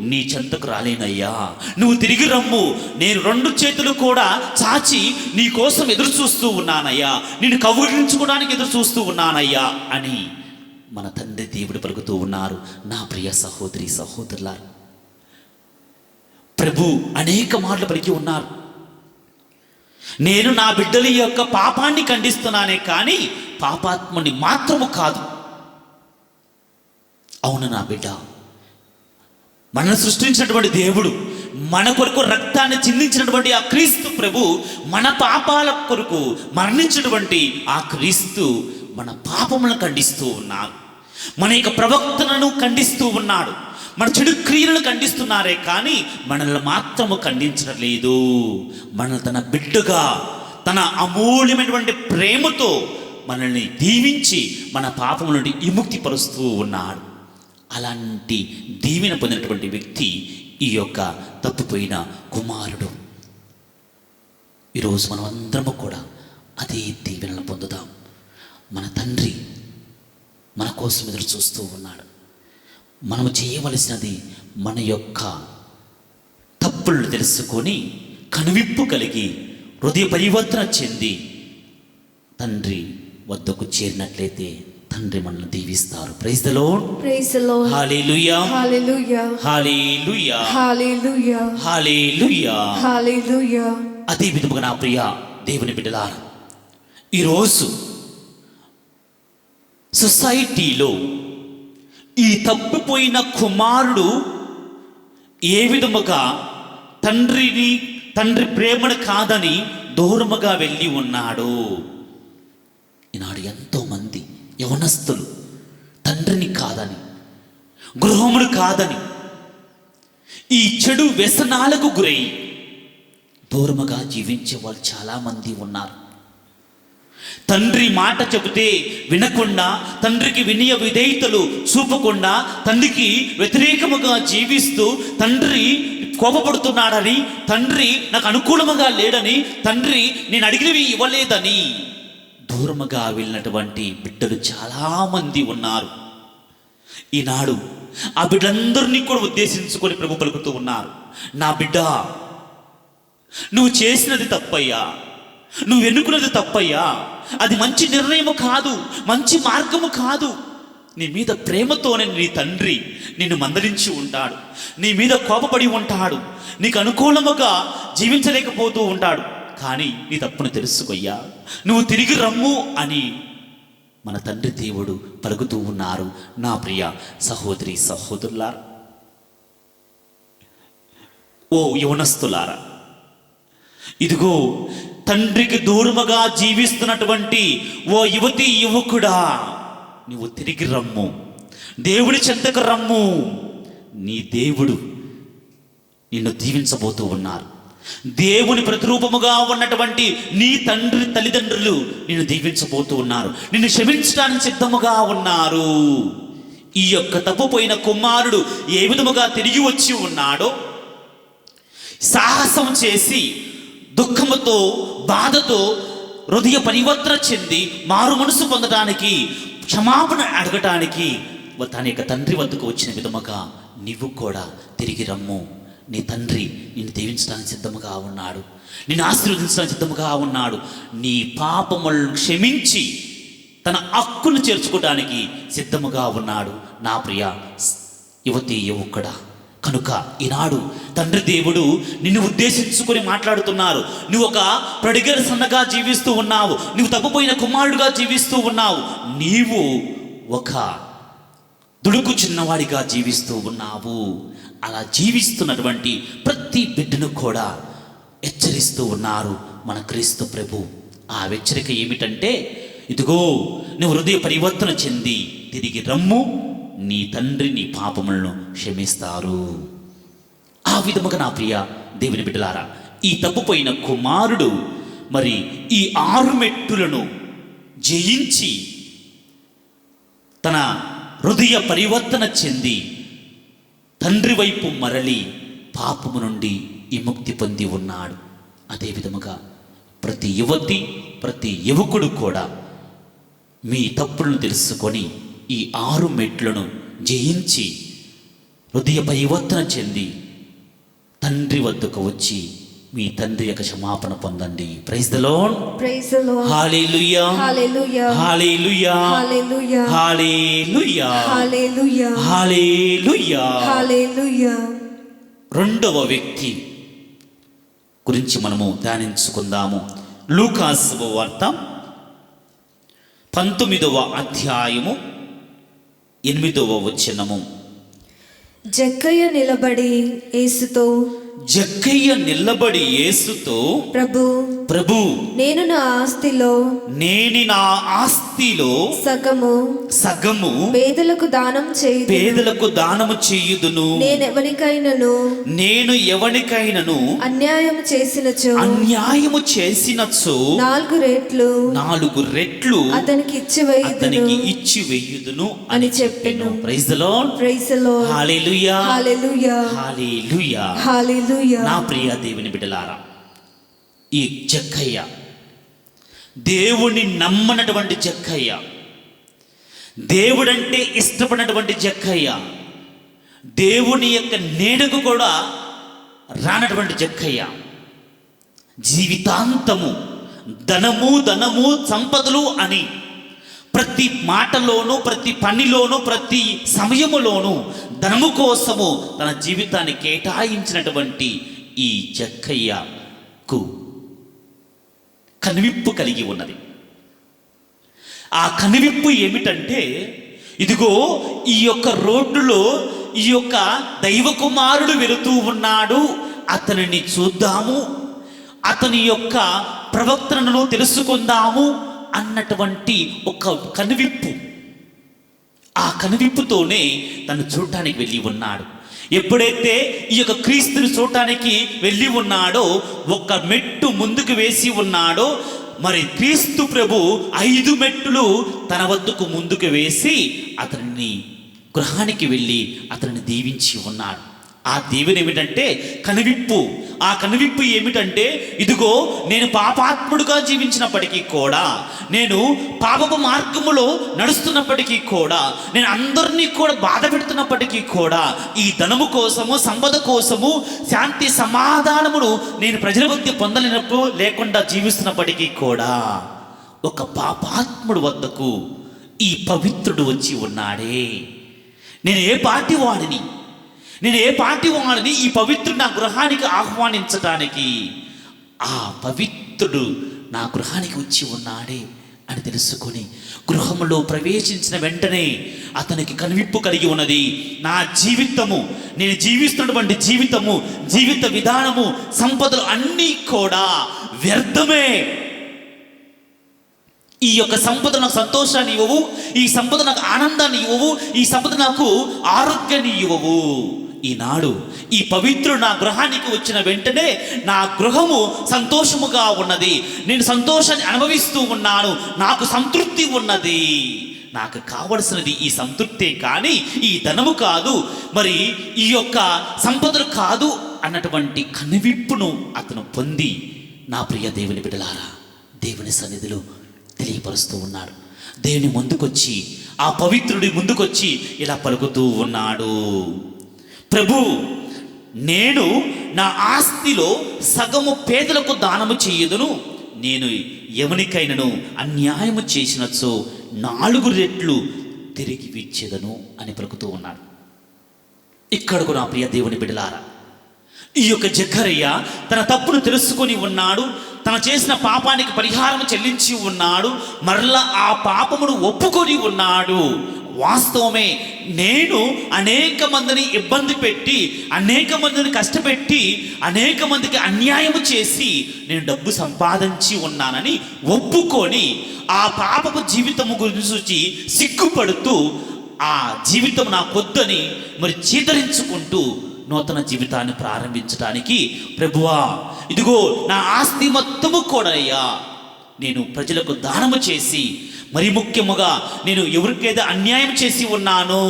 నీ చెంతకు రాలేనయ్యా. నువ్వు తిరిగి రమ్ము, నేను 2 చేతులు కూడా చాచి నీ కోసం ఎదురు చూస్తూ ఉన్నానయ్యా, నేను కౌగిలించుకోవడానికి ఎదురు చూస్తూ ఉన్నానయ్యా అని మన తండ్రి దేవుడు పలుకుతూ ఉన్నారు. నా ప్రియ సహోదరి సహోదరులారా, ప్రభు అనేక మార్లు పలికి ఉన్నారు, నేను నా బిడ్డల యొక్క పాపాన్ని ఖండిస్తున్నానే కానీ పాపాత్ముని మాత్రము కాదు. అవును నా బిడ్డ, మనల్ని సృష్టించినటువంటి దేవుడు, మన కొరకు రక్తాన్ని చిందించినటువంటి ఆ క్రీస్తు ప్రభు, మన పాపాల కొరకు మరణించినటువంటి ఆ క్రీస్తు మన పాపములను ఖండిస్తూ ఉన్నారు, మన యొక్క ప్రవక్తలను ఖండిస్తూ ఉన్నాడు, మన చెడు క్రియలను ఖండిస్తున్నారే కానీ మనల్ని మాత్రము ఖండించడం లేదు. మనల్ని తన బిడ్డగా, తన అమూల్యమైనటువంటి ప్రేమతో మనల్ని దీవించి మన పాపం నుండి విముక్తి పరుస్తూ ఉన్నాడు. అలాంటి దీవెన పొందినటువంటి వ్యక్తి ఈ యొక్క తప్పిపోయిన కుమారుడు. ఈరోజు మనం అందరము కూడా అదే దీవెనలు పొందుదాం. మన తండ్రి మన కోసం ఎదురు చూస్తూ ఉన్నాడు. మనము చేయవలసినది మన యొక్క తప్పులను తెలుసుకొని కనువిప్పు కలిగి హృదయ పరివర్తన చెంది తండ్రి వద్దకు చేరినట్లయితే తండ్రి మనల్ని దీవిస్తారు. Praise the Lord, praise the Lord, hallelujah, hallelujah, hallelujah, hallelujah, hallelujah, hallelujah. అదే విధముగా నా ప్రియ దేవుని బిడ్డలారా, ఈరోజు సొసైటీలో ఈ తప్పిపోయిన కుమారుడు ఏ విధముగా తండ్రి ప్రేమను కాదని దూరముగా వెళ్ళి ఉన్నాడు. ఈనాడు ఎంతోమంది యవనస్తులు తండ్రిని కాదని, గృహమును కాదని, ఈ చెడు వ్యసనాలకు గురై దూరముగా జీవించే వాళ్ళు చాలామంది ఉన్నారు. తండ్రి మాట చెబితే వినకుండా, తండ్రికి వినయ విధేయతలు చూపకుండా, తండ్రికి వ్యతిరేకముగా జీవిస్తూ, తండ్రి కోపపడుతున్నాడని, తండ్రి నాకు అనుకూలముగా లేడని, తండ్రి నేను అడిగినవి ఇవ్వలేదని దూరముగా వెళ్ళినటువంటి బిడ్డలు చాలామంది ఉన్నారు. ఈనాడు ఆ బిడ్డలందరినీ కూడా ఉద్దేశించుకొని ప్రభు పలుకుతూ ఉన్నారు, నా బిడ్డ, నువ్వు చేసినది తప్పయ్యా, నువ్వు ఎన్నుకున్నది తప్పయ్యా, అది మంచి నిర్ణయము కాదు, మంచి మార్గము కాదు. నీ మీద ప్రేమతోనే నీ తండ్రి నిన్ను మందలించి ఉంటాడు, నీ మీద కోపపడి ఉంటాడు, నీకు అనుకూలముగా జీవించలేకపోతూ ఉంటాడు. కానీ నీ తప్పును తెలుసుకోయ్యా, నువ్వు తిరిగి రమ్ము అని మన తండ్రి దేవుడు పలుకుతూ ఉన్నారు. నా ప్రియ సహోదరి సహోదరులారా, ఓ యవనస్తులారా, ఇదిగో తండ్రికి దూరముగా జీవిస్తున్నటువంటి ఓ యువతి యువకుడా, నువ్వు తిరిగి రమ్ము, దేవుడి చెంతకు రమ్ము. నీ దేవుడు నిన్ను దీవించబోతూ ఉన్నారు. దేవుని ప్రతిరూపముగా ఉన్నటువంటి నీ తండ్రి తల్లిదండ్రులు నిన్ను దీవించబోతూ ఉన్నారు, నిన్ను క్షమించడానికి సిద్ధముగా ఉన్నారు. ఈ యొక్క తప్పుపోయిన కుమారుడు ఏ విధముగా తిరిగి వచ్చి ఉన్నాడో, సాహసం చేసి దుఃఖముతో బాధతో హృదయ పరివర్తన చెంది మారు మనసు పొందడానికి, క్షమాపణ అడగటానికి తన యొక్క తండ్రి వద్దకు వచ్చిన విధముగా నీవు కూడా తిరిగి రమ్ము. నీ తండ్రి నిన్ను దీవించడానికి సిద్ధముగా ఉన్నాడు, నిన్ను ఆశీర్వదించడానికి సిద్ధముగా ఉన్నాడు. నీ పాపములను క్షమించి తన హక్కును చేర్చుకోవడానికి సిద్ధముగా ఉన్నాడు. నా ప్రియ యువతి యువకుడా, కనుక ఈనాడు తండ్రి దేవుడు నిన్ను ఉద్దేశించుకొని మాట్లాడుతున్నారు. నువ్వు ఒక ప్రడిగర సన్నగా జీవిస్తూ ఉన్నావు, నువ్వు తప్పిపోయిన కుమారుడుగా జీవిస్తూ ఉన్నావు, నీవు ఒక దుడుకు చిన్నవాడిగా జీవిస్తూ ఉన్నావు. అలా జీవిస్తున్నటువంటి ప్రతి బిడ్డను కూడా హెచ్చరిస్తూ ఉన్నారు మన క్రీస్తు ప్రభు. ఆ హెచ్చరిక ఏమిటంటే, ఇదిగో నువ్వు హృదయ పరివర్తన చెంది తిరిగి రమ్ము, నీ తండ్రి నీ పాపములను క్షమిస్తారు. ఆ విధముగా నా ప్రియ దేవుని బిడ్డలారా, ఈ తప్పుపోయిన కుమారుడు మరి ఈ 6 మెట్టులను జయించి తన హృదయ పరివర్తన చెంది తండ్రి వైపు మరలి పాపము నుండి విముక్తి పొంది ఉన్నాడు. అదే విధముగా ప్రతి యువతి ప్రతి యువకుడు కూడా మీ తప్పులను తెలుసుకొని ఈ 6 మెట్లను జయించి హృదయ పరివర్తన చెంది తండ్రి వద్దకు వచ్చి మీ తండ్రి యొక్క క్షమాపణ పొందండి. Praise the Lord, praise the Lord, hallelujah, hallelujah, hallelujah, hallelujah, hallelujah, hallelujah, hallelujah, hallelujah. రెండవ వ్యక్తి గురించి మనము ధ్యానించుకుందాము. లూకాసు వార్త 19వ అధ్యాయము 8వ వచనము. జక్కయ్య నిలబడి యేసుతో, ప్రభు, నేను నా ఆస్తిలో సగము పేదలకు దానము చేయుదును. నేను ఎవనికైనను అన్యాయము చేసినచో 4 రెట్లు అతనికి ఇచ్చివేయుదును అని చెప్పెను. Praise the Lord, praise the Lord, hallelujah, hallelujah, hallelujah, hallelujah. నా ప్రియ దేవుని బిడ్డలారా, ఈ జక్కయ్య దేవుని నమ్మనటువంటి జక్కయ్య, దేవుడంటే ఇష్టపడినటువంటి జక్కయ్య, దేవుని యొక్క నీడకు కూడా రానటువంటి జక్కయ్య, జీవితాంతము ధనము సంపదలు అని ప్రతి మాటలోనూ ప్రతి పనిలోనూ ప్రతి సమయములోనూ ధనము కోసము తన జీవితాన్ని కేటాయించినటువంటి ఈ జక్కయ్యకు కనువిప్పు కలిగి ఉన్నది. ఆ కనువిప్పు ఏమిటంటే, ఇదిగో ఈ యొక్క రోడ్డులో ఈ యొక్క దైవ కుమారుడు వెళుతూ ఉన్నాడు, అతనిని చూద్దాము అతని యొక్క ప్రవర్తనను తెలుసుకుందాము అన్నటువంటి ఒక కనువిప్పు, ఆ కనువిప్పుతోనే తను చూడటానికి వెళ్ళి ఉన్నాడు. ఎప్పుడైతే ఈ యొక్క క్రీస్తుని చూడటానికి వెళ్ళి ఉన్నాడో, ఒక మెట్టు ముందుకు వేసి ఉన్నాడో, మరి క్రీస్తు ప్రభు 5 మెట్టులు తన వద్దకు ముందుకు వేసి అతన్ని గృహానికి వెళ్ళి అతన్ని దీవించి ఉన్నాడు. ఆ దీవెన ఏమిటంటే కనువిప్పు. ఆ కనువిప్పు ఏమిటంటే, ఇదిగో నేను పాపాత్ముడుగా జీవించినప్పటికీ కూడా, నేను పాపపు మార్గములో నడుస్తున్నప్పటికీ కూడా, నేను అందరినీ కూడా బాధ పెడుతున్నప్పటికీ కూడా, ఈ ధనము కోసము, సంపద కోసము, శాంతి సమాధానమును నేను ప్రజల మధ్య పొందలేనప్పుడు లేకుండా జీవిస్తున్నప్పటికీ కూడా, ఒక పాపాత్ముడు వద్దకు ఈ పవిత్రుడు వచ్చి ఉన్నాడే. నేను ఏ పార్టీ వాడిని ఈ పవిత్రుడు నా గృహానికి ఆహ్వానించటానికి, ఆ పవిత్రుడు నా గృహానికి వచ్చి ఉన్నాడే అని తెలుసుకొని గృహంలో ప్రవేశించిన వెంటనే అతనికి కనువిప్పు కలిగి ఉన్నది. నా జీవితము, నేను జీవిస్తున్నటువంటి జీవిత విధానము, సంపదలు అన్నీ కూడా వ్యర్థమే. ఈ యొక్క సంపద నాకు సంతోషాన్ని ఇవ్వవు, ఈ సంపద నాకు ఆనందాన్ని ఇవ్వవు, ఈ సంపద నాకు ఆరోగ్యాన్ని ఇవ్వవు. ఈనాడు ఈ పవిత్రుడు నా గృహానికి వచ్చిన వెంటనే నా గృహము సంతోషముగా ఉన్నది, నేను సంతోషాన్ని అనుభవిస్తూ ఉన్నాను, నాకు సంతృప్తి ఉన్నది. నాకు కావలసినది ఈ సంతృప్తే కానీ ఈ ధనము కాదు, మరి ఈ యొక్క సంపదలు కాదు అన్నటువంటి కనువిప్పును అతను పొంది, నా ప్రియ దేవుని బిడ్డలారా, దేవుని సన్నిధిలో తెలియపరుస్తూ ఉన్నాడు. దేవుని ముందుకొచ్చి, ఆ పవిత్రుడి ముందుకొచ్చి ఇలా పలుకుతూ ఉన్నాడు, ప్రభు, నేను నా ఆస్తిలో సగము పేదలకు దానము చెయ్యదును, నేను ఎవనికైనను అన్యాయము చేసినచో 4 రెట్లు తిరిగి ఇచ్చేదను అని పలుకుతూ ఉన్నాడు. ఇక్కడకు నా ప్రియ దేవుని బిడ్డలారా, ఈ యొక్క జక్కరయ్య తన తప్పును తెలుసుకొని ఉన్నాడు, తను చేసిన పాపానికి పరిహారం చెల్లించి ఉన్నాడు, మరలా ఆ పాపమును ఒప్పుకొని ఉన్నాడు. వాస్తవమే, నేను అనేక మందిని ఇబ్బంది పెట్టి, అనేక మందిని కష్టపెట్టి, అనేక మందికి అన్యాయము చేసి నేను డబ్బు సంపాదించి ఉన్నానని ఒప్పుకొని ఆ పాపపు జీవితము గురించి సిగ్గుపడుతూ ఆ జీవితం నాకొద్దని మరి చీదరించుకుంటూ నూతన జీవితాన్ని ప్రారంభించడానికి, ప్రభువా, ఇదిగో నా ఆస్తి మొత్తము కూడా అయ్యా నేను ప్రజలకు దానము చేసి, మరి ముఖ్యముగా నేను ఎవరికైతే అన్యాయం చేసి ఉన్నానో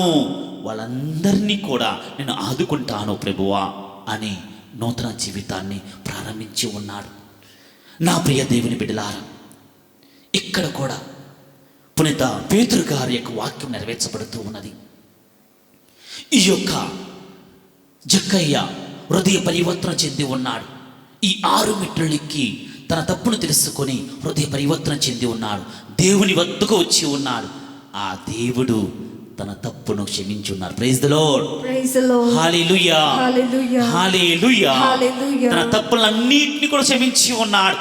వాళ్ళందరినీ కూడా నేను ఆదుకుంటాను ప్రభువా అని నూతన జీవితాన్ని ప్రారంభించి ఉన్నాడు. నా ప్రియ దేవుని బిడ్డలారా, ఇక్కడ కూడా పునీత పేతురు గారి యొక్క వాక్యం నెరవేర్చబడుతూ ఉన్నది. ఈ యొక్క జక్కయ్య హృదయ పరివర్తన చెంది ఉన్నాడు. ఈ 6 మెట్లెక్కి తన తప్పును తెలుసుకొని హృదయ పరివర్తన చెంది ఉన్నాడు. దేవుని వద్దకు వచ్చి ఉన్నాడు. ఆ దేవుడు తన తప్పును క్షమించి ఉన్నారు. ప్రైజ్ ది లార్డ్, హల్లెలూయా, హల్లెలూయా. తన తప్పులన్నిటిని కూడా క్షమించి ఉన్నాడు.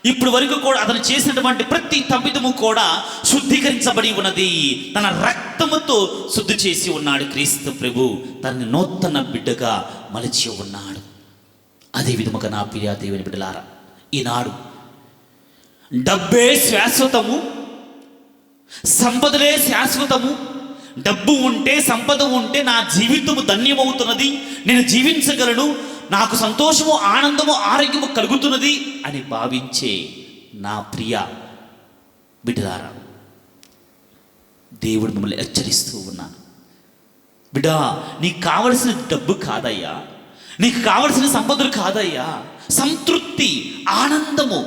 ఇప్పుడు వరకు కూడా అతను చేసినటువంటి ప్రతి తప్పిదము కూడా శుద్ధీకరించబడి ఉన్నది. తన రక్తముతో శుద్ధి చేసి ఉన్నాడు క్రీస్తు ప్రభు. తనని నూతన బిడ్డగా మలిచి ఉన్నాడు. అదే విధముగా నా ప్రియ దేవుని బిడ్డలారా, ఈనాడు డబ్బే శాశ్వతము, సంపదలే శాశ్వతము, డబ్బు ఉంటే, సంపద ఉంటే నా జీవితము ధన్యమవుతున్నది, నేను జీవించగలను, నాకు సంతోషము, ఆనందము, ఆరోగ్యము కలుగుతున్నది అని భావించే నా ప్రియ బిడ్డలారా, దేవుడు మిమ్మల్ని హెచ్చరిస్తూ ఉన్నాను. బిడ్డా, నీకు కావలసిన డబ్బు కాదయ్యా, నీకు కావలసిన సంపదలు కాదయ్యా, సంతృప్తి, ఆనందము.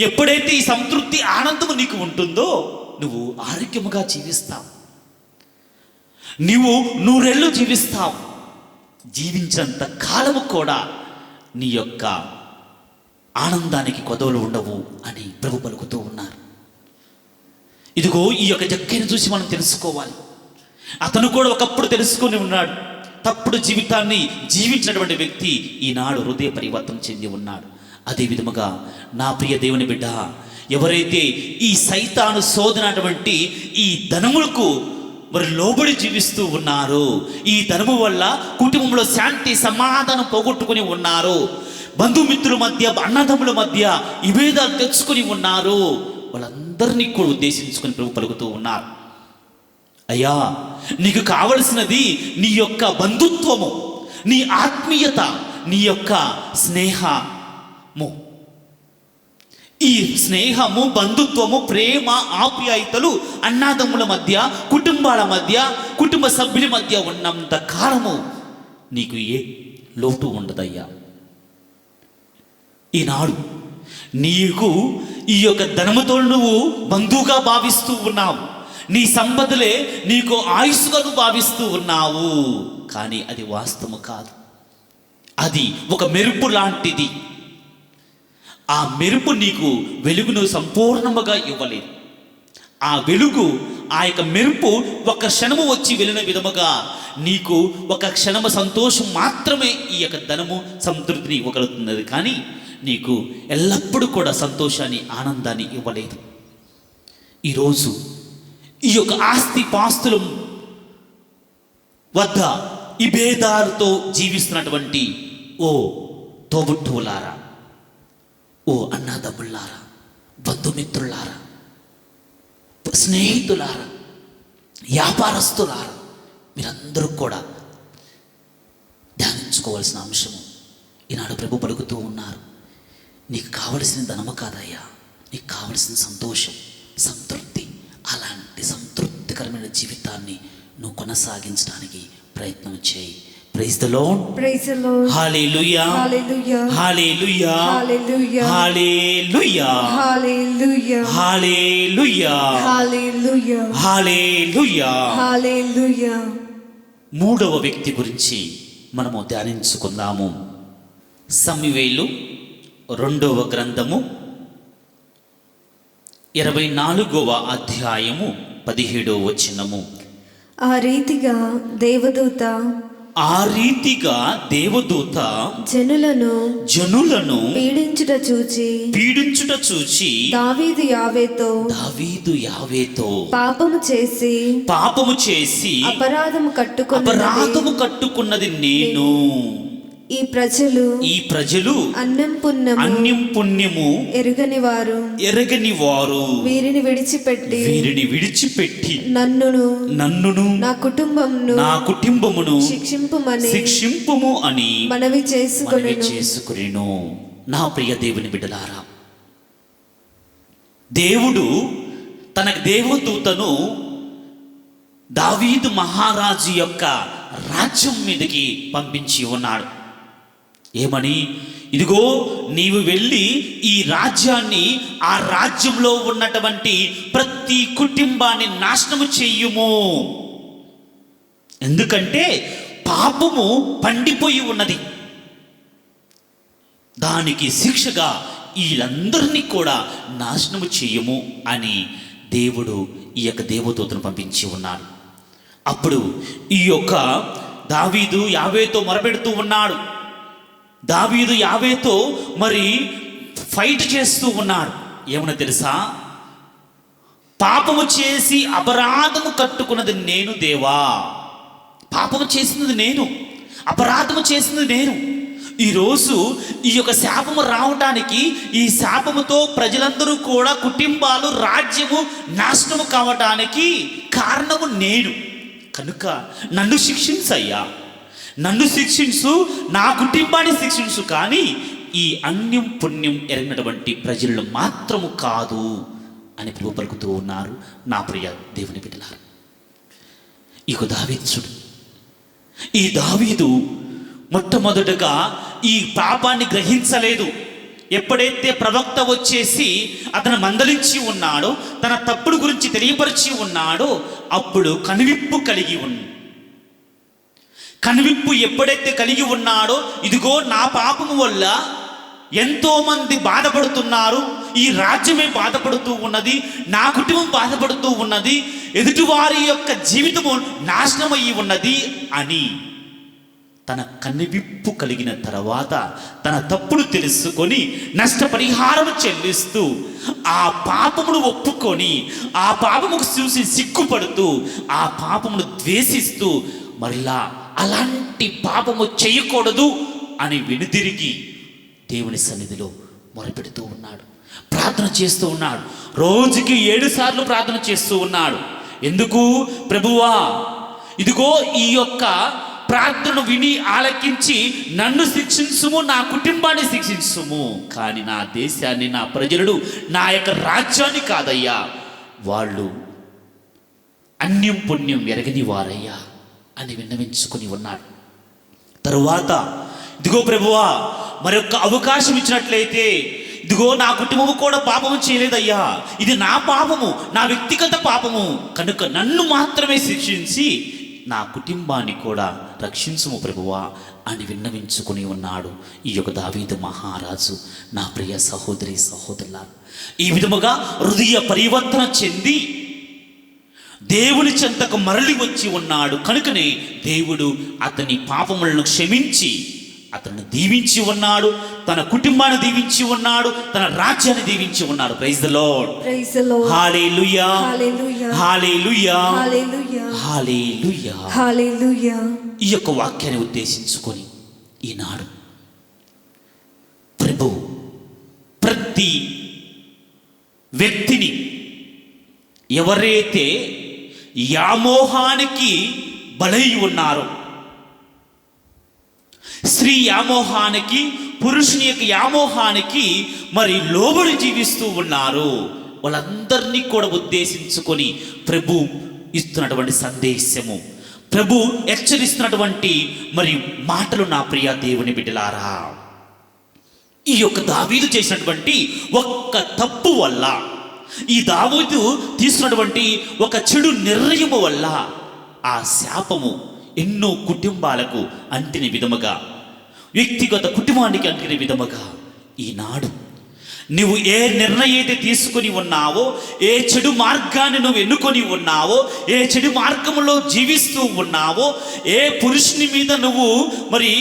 ఎప్పుడైతే ఈ సంతృప్తి, ఆనందము నీకు ఉంటుందో నువ్వు ఆరోగ్యముగా జీవిస్తావు, నువ్వు 100 ఏళ్ళు జీవిస్తావు. జీవించినంత కాలము కూడా నీ యొక్క ఆనందానికి కొదవలు ఉండవు అని ప్రభు పలుకుతూ ఉన్నారు. ఇదిగో ఈ యొక్క జక్కయ్యను చూసి మనం తెలుసుకోవాలి. అతను కూడా ఒకప్పుడు తెలుసుకొని ఉన్నాడు. తప్పుడు జీవితాన్ని జీవించినటువంటి వ్యక్తి ఈనాడు హృదయ పరివర్తన చెంది ఉన్నాడు. అదే విధముగా నా ప్రియ దేవుని బిడ్డ, ఎవరైతే ఈ సైతాను శోధనటువంటి ఈ ధనములకు మరి లోబడి జీవిస్తూ ఉన్నారు, ఈ ధనము వల్ల కుటుంబంలో శాంతి సమాధానం పోగొట్టుకుని ఉన్నారు, బంధుమిత్రుల మధ్య, అన్నదమ్ముల మధ్య విభేదాలు తెచ్చుకొని ఉన్నారు, వాళ్ళందరినీ కూడా ఉద్దేశించుకొని ప్రభు పలుకుతూ ఉన్నారు. అయ్యా, నీకు కావలసినది నీ యొక్క బంధుత్వము, నీ ఆత్మీయత, నీ యొక్క స్నేహము. ఈ స్నేహము, బంధుత్వము, ప్రేమ, ఆప్యాయతలు అన్నాదమ్ముల మధ్య, కుటుంబాల మధ్య, కుటుంబ సభ్యుల మధ్య ఉన్నంత కాలము నీకు ఏ లోటు ఉండదయ్యా. ఈనాడు నీకు ఈ యొక్క ధనముతో నువ్వు బంధువుగా భావిస్తూ ఉన్నావు, నీ సంపదలే నీకు ఆయుస్సుగా భావిస్తూ ఉన్నావు. కానీ అది వాస్తవము కాదు. అది ఒక మెరుపు లాంటిది. ఆ మెరుపు నీకు వెలుగును సంపూర్ణముగా ఇవ్వలేదు. ఆ వెలుగు, ఆ యొక్క మెరుపు ఒక క్షణము వచ్చి వెళ్ళిన విధముగా నీకు ఒక క్షణము సంతోషం మాత్రమే ఈ యొక్క ధనము సంతృప్తిని ఇవ్వగలుగుతున్నది, కానీ నీకు ఎల్లప్పుడూ కూడా సంతోషాన్ని, ఆనందాన్ని ఇవ్వలేదు. ఈరోజు ఈ యొక్క ఆస్తి పాస్తుల వద్ద ఈ భేదాలతో జీవిస్తున్నటువంటి ఓ తోబుట్టువులారా, ఓ అన్నాదమ్ములారా, బంధుమిత్రులారా, స్నేహితులారా, వ్యాపారస్తులారా, మీరందరూ కూడా ధ్యానించుకోవాల్సిన అంశము. ఈనాడు ప్రభు పలుకుతూ ఉన్నారు, నీకు కావలసిన ధనము కాదయ్యా, నీకు కావలసిన సంతోషం, సంతృప్తి. అలాంటి సంతృప్తికరమైన జీవితాన్ని నువ్వు కొనసాగించడానికి ప్రయత్నం చేయి. Praise the Lord, praise the Lord, hallelujah, hallelujah, hallelujah, hallelujah, hallelujah, hallelujah, hallelujah, hallelujah, hallelujah. Hallelujah. మూడవ వ్యక్తి గురించి మనము ధ్యానించుకుందాము. సమూయేలు 2వ గ్రంథము 24వ అధ్యాయము 17వ వచనము. ఆ రీతిగా దేవదూత జనులను పీడించుట చూచి దావీదు యావేతో పాపము చేసి అపరాధము కట్టుకున్నది నేను. ఈ ప్రజలు అన్యం పుణ్యము ఎరగని వారు వీరిని విడిచిపెట్టి నన్నును నా కుటుంబమును శిక్షింపుము అని మనవి చేసుకొనెను. నా ప్రియ దేవుని బిడ్డలారా, దేవుడు తన దేవదూతను దావీదు మహారాజు యొక్క రాజ్యం మీదకి పంపించి ఉన్నాడు. ఏమని? ఇదిగో, నీవు వెళ్ళి ఈ రాజ్యాన్ని, ఆ రాజ్యంలో ఉన్నటువంటి ప్రతి కుటుంబాన్ని నాశనము చెయ్యుము. ఎందుకంటే పాపము పండిపోయి ఉన్నది. దానికి శిక్షగా వీళ్ళందరినీ కూడా నాశనము చెయ్యము అని దేవుడు ఈ యొక్క దేవదూతను పంపించి ఉన్నాడు. అప్పుడు ఈ యొక్క దావీదు యావేతో మొరపెడుతూ ఉన్నాడు. దావీదు యావేతో మరి ఫైట్ చేస్తూ ఉన్నాడు. ఏమన్నా తెలుసా? పాపము చేసి అపరాధము కట్టుకున్నది నేను దేవా. పాపము చేసినది నేను, అపరాధము చేసినది నేను. ఈరోజు ఈ యొక్క శాపము రావటానికి, ఈ శాపముతో ప్రజలందరూ కూడా, కుటుంబాలు, రాజ్యము నాశనము కావటానికి కారణము నేను. కనుక నన్ను శిక్షించయ్యా, నన్ను శిక్షించు, నా కుటుంబాన్ని శిక్షించు, కానీ ఈ అన్యం పుణ్యం ఎరిగినటువంటి ప్రజలను మాత్రము కాదు అని ప్రభు పలుకుతూ ఉన్నారు. నా ప్రియ దేవుని బిడ్డలారా, ఈ దావీదు, ఈ దావీదు మొట్టమొదటగా ఈ పాపాన్ని గ్రహించలేదు. ఎప్పుడైతే ప్రవక్త వచ్చేసి అతను మందలించి ఉన్నాడో, తన తప్పుడు గురించి తెలియపరిచి ఉన్నాడో, అప్పుడు కనువిప్పు కలిగి ఉన్నాడు. కనువిప్పు ఎప్పుడైతే కలిగి ఉన్నాడో, ఇదిగో నా పాపము వల్ల ఎంతోమంది బాధపడుతున్నారు, ఈ రాజ్యమే బాధపడుతూ ఉన్నది, నా కుటుంబం బాధపడుతూ ఉన్నది, ఎదుటివారి యొక్క జీవితము నాశనమయ్యి ఉన్నది అని తన కనువిప్పు కలిగిన తర్వాత తన తప్పును తెలుసుకొని నష్టపరిహారం చెల్లిస్తూ ఆ పాపమును ఒప్పుకొని, ఆ పాపముకు చూసి సిగ్గుపడుతూ, ఆ పాపమును ద్వేషిస్తూ మరలా అలాంటి పాపము చేయకూడదు అని వెనుదిరిగి దేవుని సన్నిధిలో మొరపెడుతూ ఉన్నాడు, ప్రార్థన చేస్తూ ఉన్నాడు. రోజుకి 7 సార్లు ప్రార్థన చేస్తూ ఉన్నాడు. ఎందుకు? ప్రభువా, ఇదిగో ఈ యొక్క ప్రార్థనను విని ఆలకించి నన్ను శిక్షించుము, నా కుటుంబాన్ని శిక్షించుము, కానీ నా దేశాన్ని, నా ప్రజలను, నా యొక్క రాజ్యాన్ని కాదయ్యా, వాళ్ళు అన్యం పుణ్యం ఎరగని వారయ్యా అని విన్నవించుకొని ఉన్నాడు. తరువాత ఇదిగో ప్రభువా, మరొక అవకాశం ఇచ్చినట్లయితే, ఇదిగో నా కుటుంబము కూడా పాపము చేయలేదయ్యా, ఇది నా పాపము, నా వ్యక్తిగత పాపము కనుక నన్ను మాత్రమే శిక్షించి నా కుటుంబాన్ని కూడా రక్షించుము ప్రభువా అని విన్నవించుకుని ఉన్నాడు ఈ యొక్క దావీదు మహారాజు. నా ప్రియ సహోదరి సహోదరులారా, ఈ విధముగా హృదయ పరివర్తన చెంది దేవుని చెంతకు మరలి వచ్చి ఉన్నాడు. కనుకనే దేవుడు అతని పాపములను క్షమించి అతన్ని దీవించి ఉన్నాడు, తన కుటుంబాన్ని దీవించి ఉన్నాడు, తన రాజ్యాన్ని దీవించి ఉన్నాడు. Praise the Lord, praise the Lord, hallelujah, hallelujah, hallelujah, hallelujah, hallelujah. Hallelujah. ఈ యొక్క వాక్యాన్ని ఉద్దేశించుకొని ఈనాడు ప్రభు ప్రతి వ్యక్తిని ఎవరైతే వ్యామోహానికి బలై ఉన్నారో, స్త్రీ వ్యామోహానికి, పురుషుని యొక్క వ్యామోహానికి మరి లోబడి జీవిస్తూ ఉన్నారు, వాళ్ళందరినీ కూడా ఉద్దేశించుకొని ప్రభు ఇస్తున్నటువంటి సందేశము, ప్రభు హెచ్చరిస్తున్నటువంటి మరి మాటలు నా ప్రియ దేవుని బిడ్డలారా, ఈ యొక్క దావీదు చేసినటువంటి ఒక్క తప్పు వల్ల, ఈ దావీదు తీసుకున్నటువంటి ఒక చెడు నిర్ణయము వల్ల ఆ శాపము ఎన్నో కుటుంబాలకు అంటిన విధముగా, వ్యక్తిగత కుటుంబానికి అంటిన విధముగా ఈనాడు నువ్వు ఏ నిర్ణయం అయితే తీసుకొని ఉన్నావో, ఏ చెడు మార్గాన్ని నువ్వు ఎన్నుకొని ఉన్నావో, ఏ చెడు మార్గంలో జీవిస్తూ ఉన్నావో, ఏ పురుషుని మీద నువ్వు మరి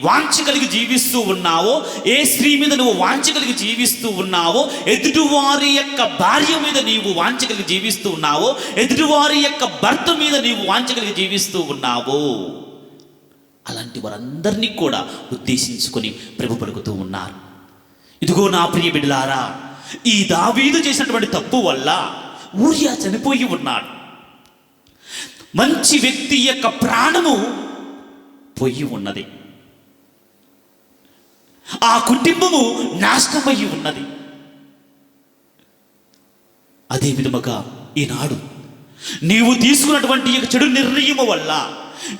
వాంఛ కలిగి జీవిస్తూ ఉన్నావో, ఏ స్త్రీ మీద నువ్వు వాంఛ కలిగి జీవిస్తూ ఉన్నావో, ఎదుటివారి యొక్క భార్య మీద నీవు వాంఛ కలిగి జీవిస్తూ ఉన్నావో, ఎదుటివారి యొక్క భర్త మీద నీవు వాంఛ కలిగి జీవిస్తూ ఉన్నావో, అలాంటి వారందరినీ కూడా ఉద్దేశించుకొని ప్రభు పలుకుతూ ఉన్నారు. ఇదిగో నా ప్రియ బిడ్డలారా, ఈ దావీదు చేసినటువంటి తప్పు వల్ల ఊరియా చనిపోయి ఉన్నాడు. మంచి వ్యక్తి యొక్క ప్రాణము పోయి ఉన్నది, ఆ కుటుంబము నాశనమయ్యి ఉన్నది. అదే విధముగా ఈనాడు నీవు తీసుకున్నటువంటి యొక్క చెడు నిర్ణయము వల్ల,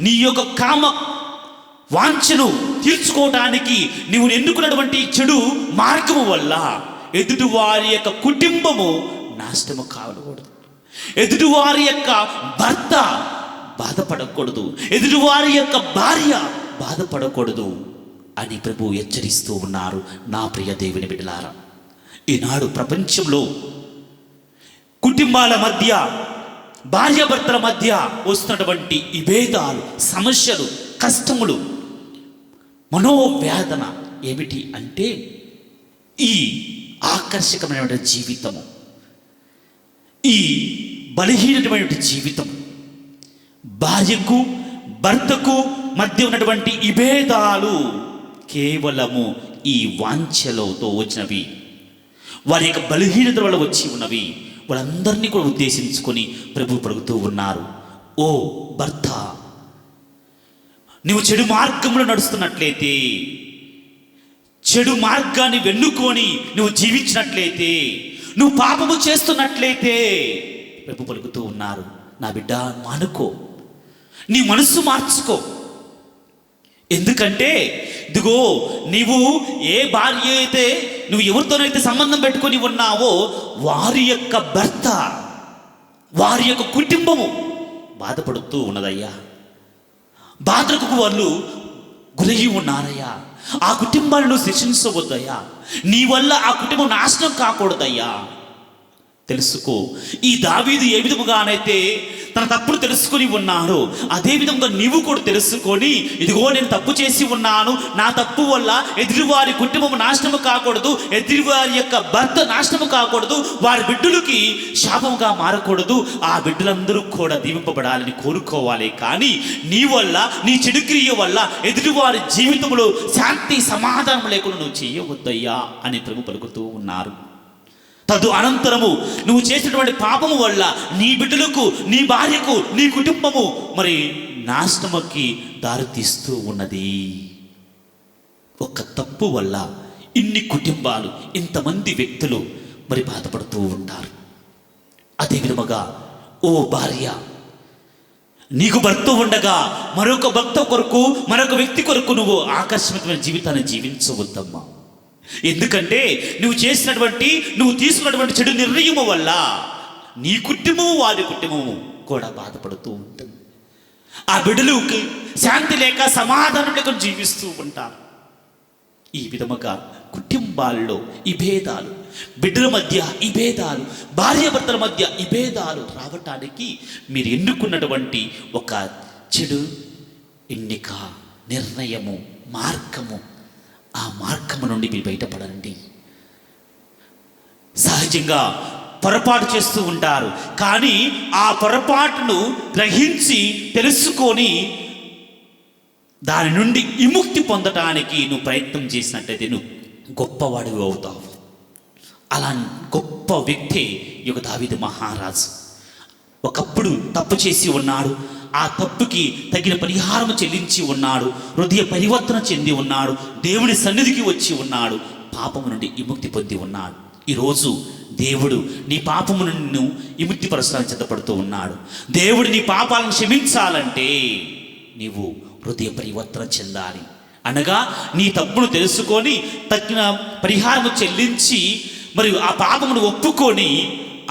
నీ యొక్క కామ వాంఛను తీర్చుకోవడానికి నీవు ఎన్నుకున్నటువంటి చెడు మార్గము వల్ల ఎదుటివారి యొక్క కుటుంబము నాశనము కావకూడదు, ఎదుటివారి యొక్క భర్త బాధపడకూడదు, ఎదుటివారి యొక్క భార్య బాధపడకూడదు అని ప్రభు హెచ్చరిస్తూ ఉన్నారు. నా ప్రియ దేవుని బిడ్డలారా, ఈనాడు ప్రపంచంలో కుటుంబాల మధ్య, భార్యాభర్తల మధ్య వస్తున్నటువంటి విభేదాలు, సమస్యలు, కష్టములు, మనోవేదన ఏమిటి అంటే ఈ ఆకర్షకమైన జీవితము, ఈ బలహీనమైన జీవితం, భార్యకు భర్తకు మధ్య ఉన్నటువంటి విభేదాలు కేవలము ఈ వాంఛలతో వచ్చినవి, వారి యొక్క బలహీనత వల్ల వచ్చి ఉన్నవి. వాళ్ళందరినీ కూడా ఉద్దేశించుకొని ప్రభు పలుకుతూ ఉన్నారు. ఓ భర్త, నువ్వు చెడు మార్గంలో నడుస్తున్నట్లయితే, చెడు మార్గాన్ని వెన్నుకొని నువ్వు జీవించినట్లయితే, నువ్వు పాపము చేస్తున్నట్లయితే ప్రభు పలుకుతూ ఉన్నారు, నా బిడ్డ మానుకో, నీ మనస్సు మార్చుకో. ఎందుకంటే ఇదిగో నీవు ఏ భార్య అయితే, నువ్వు ఎవరితోనైతే సంబంధం పెట్టుకొని ఉన్నావో వారి యొక్క భర్త, వారి యొక్క కుటుంబము బాధపడుతూ ఉన్నదయ్యా, బాధలకు వాళ్ళు గురయి ఉన్నారయ్యా. ఆ కుటుంబాలను శిక్షించవద్దయ్యా, నీ వల్ల ఆ కుటుంబం నాశనం కాకూడదయ్యా. తెలుసుకో, ఈ దావీదు ఏ విధముగానైతే తన తప్పును తెలుసుకొని ఉన్నాడో అదే విధంగా నీవు కూడా తెలుసుకొని, ఇదిగో నేను తప్పు చేసి ఉన్నాను, నా తప్పు వల్ల ఎదుటివారి కుటుంబం నాశనము కాకూడదు, ఎదుటివారి యొక్క భర్త నాశనము కాకూడదు, వారి బిడ్డలకి శాపముగా మారకూడదు, ఆ బిడ్డలందరూ కూడా దీవింపబడాలని కోరుకోవాలి. కానీ నీ వల్ల, నీ చెడు క్రియ వల్ల ఎదుటివారి జీవితంలో శాంతి సమాధానం లేకుండా నువ్వు చేయవద్దయ్యా అని ప్రభు పలుకుతూ ఉన్నారు. తదు అనంతరము నువ్వు చేసినటువంటి పాపము వల్ల నీ బిడ్డలకు, నీ భార్యకు, నీ కుటుంబము మరి నాశనముకి దారితీస్తూ ఉన్నది. ఒక తప్పు వల్ల ఇన్ని కుటుంబాలు, ఇంతమంది వ్యక్తులు మరి బాధపడుతూ ఉంటారు. అదే విధముగా ఓ భార్య, నీకు భర్త ఉండగా మరొక భర్త కొరకు, మరొక వ్యక్తి కొరకు నువ్వు ఆకర్షణీయమైన జీవితాన్ని జీవించవద్దమ్మా. ఎందుకంటే నువ్వు తీసుకున్నటువంటి చెడు నిర్ణయము వల్ల నీ కుటుంబము, వారి కుటుంబము కూడా బాధపడుతూ ఉంటుంది. ఆ బిడ్డలకు శాంతి లేక, సమాధానం లేక జీవిస్తూ ఉంటారు. ఈ విధముగా కుటుంబాల్లో ఈ భేదాలు, బిడ్డల మధ్య ఈ భేదాలు, భార్యాభర్తల మధ్య ఈ భేదాలు రావటానికి మీరు ఎన్నుకున్నటువంటి ఒక చెడు ఎన్నిక, నిర్ణయము, మార్గము, ఆ మార్గము నుండి మీరు బయటపడండి. సహజంగా పొరపాటు చేస్తూ ఉంటారు, కానీ ఆ పొరపాటును గ్రహించి తెలుసుకొని దాని నుండి విముక్తి పొందటానికి నువ్వు ప్రయత్నం చేసినట్లయితే నువ్వు గొప్పవాడివి అవుతావు. అలా గొప్ప వ్యక్తి యొక్క దావీదు మహారాజు. ఒకప్పుడు తప్పు చేసి ఉన్నాడు, ఆ తప్పుకి తగిన పరిహారం చెల్లించి ఉన్నాడు, హృదయ పరివర్తన చెంది ఉన్నాడు, దేవుని సన్నిధికి వచ్చి ఉన్నాడు, పాపము నుండి విముక్తి పొంది ఉన్నాడు. ఈరోజు దేవుడు నీ పాపము నుండి విముక్తి పరచడానికి సిద్ధపడుతూ ఉన్నాడు. దేవుడు నీ పాపాలను క్షమించాలంటే నీవు హృదయ పరివర్తన చెందాలి. అనగా నీ తప్పును తెలుసుకొని తగిన పరిహారము చెల్లించి మరియు ఆ పాపమును ఒప్పుకొని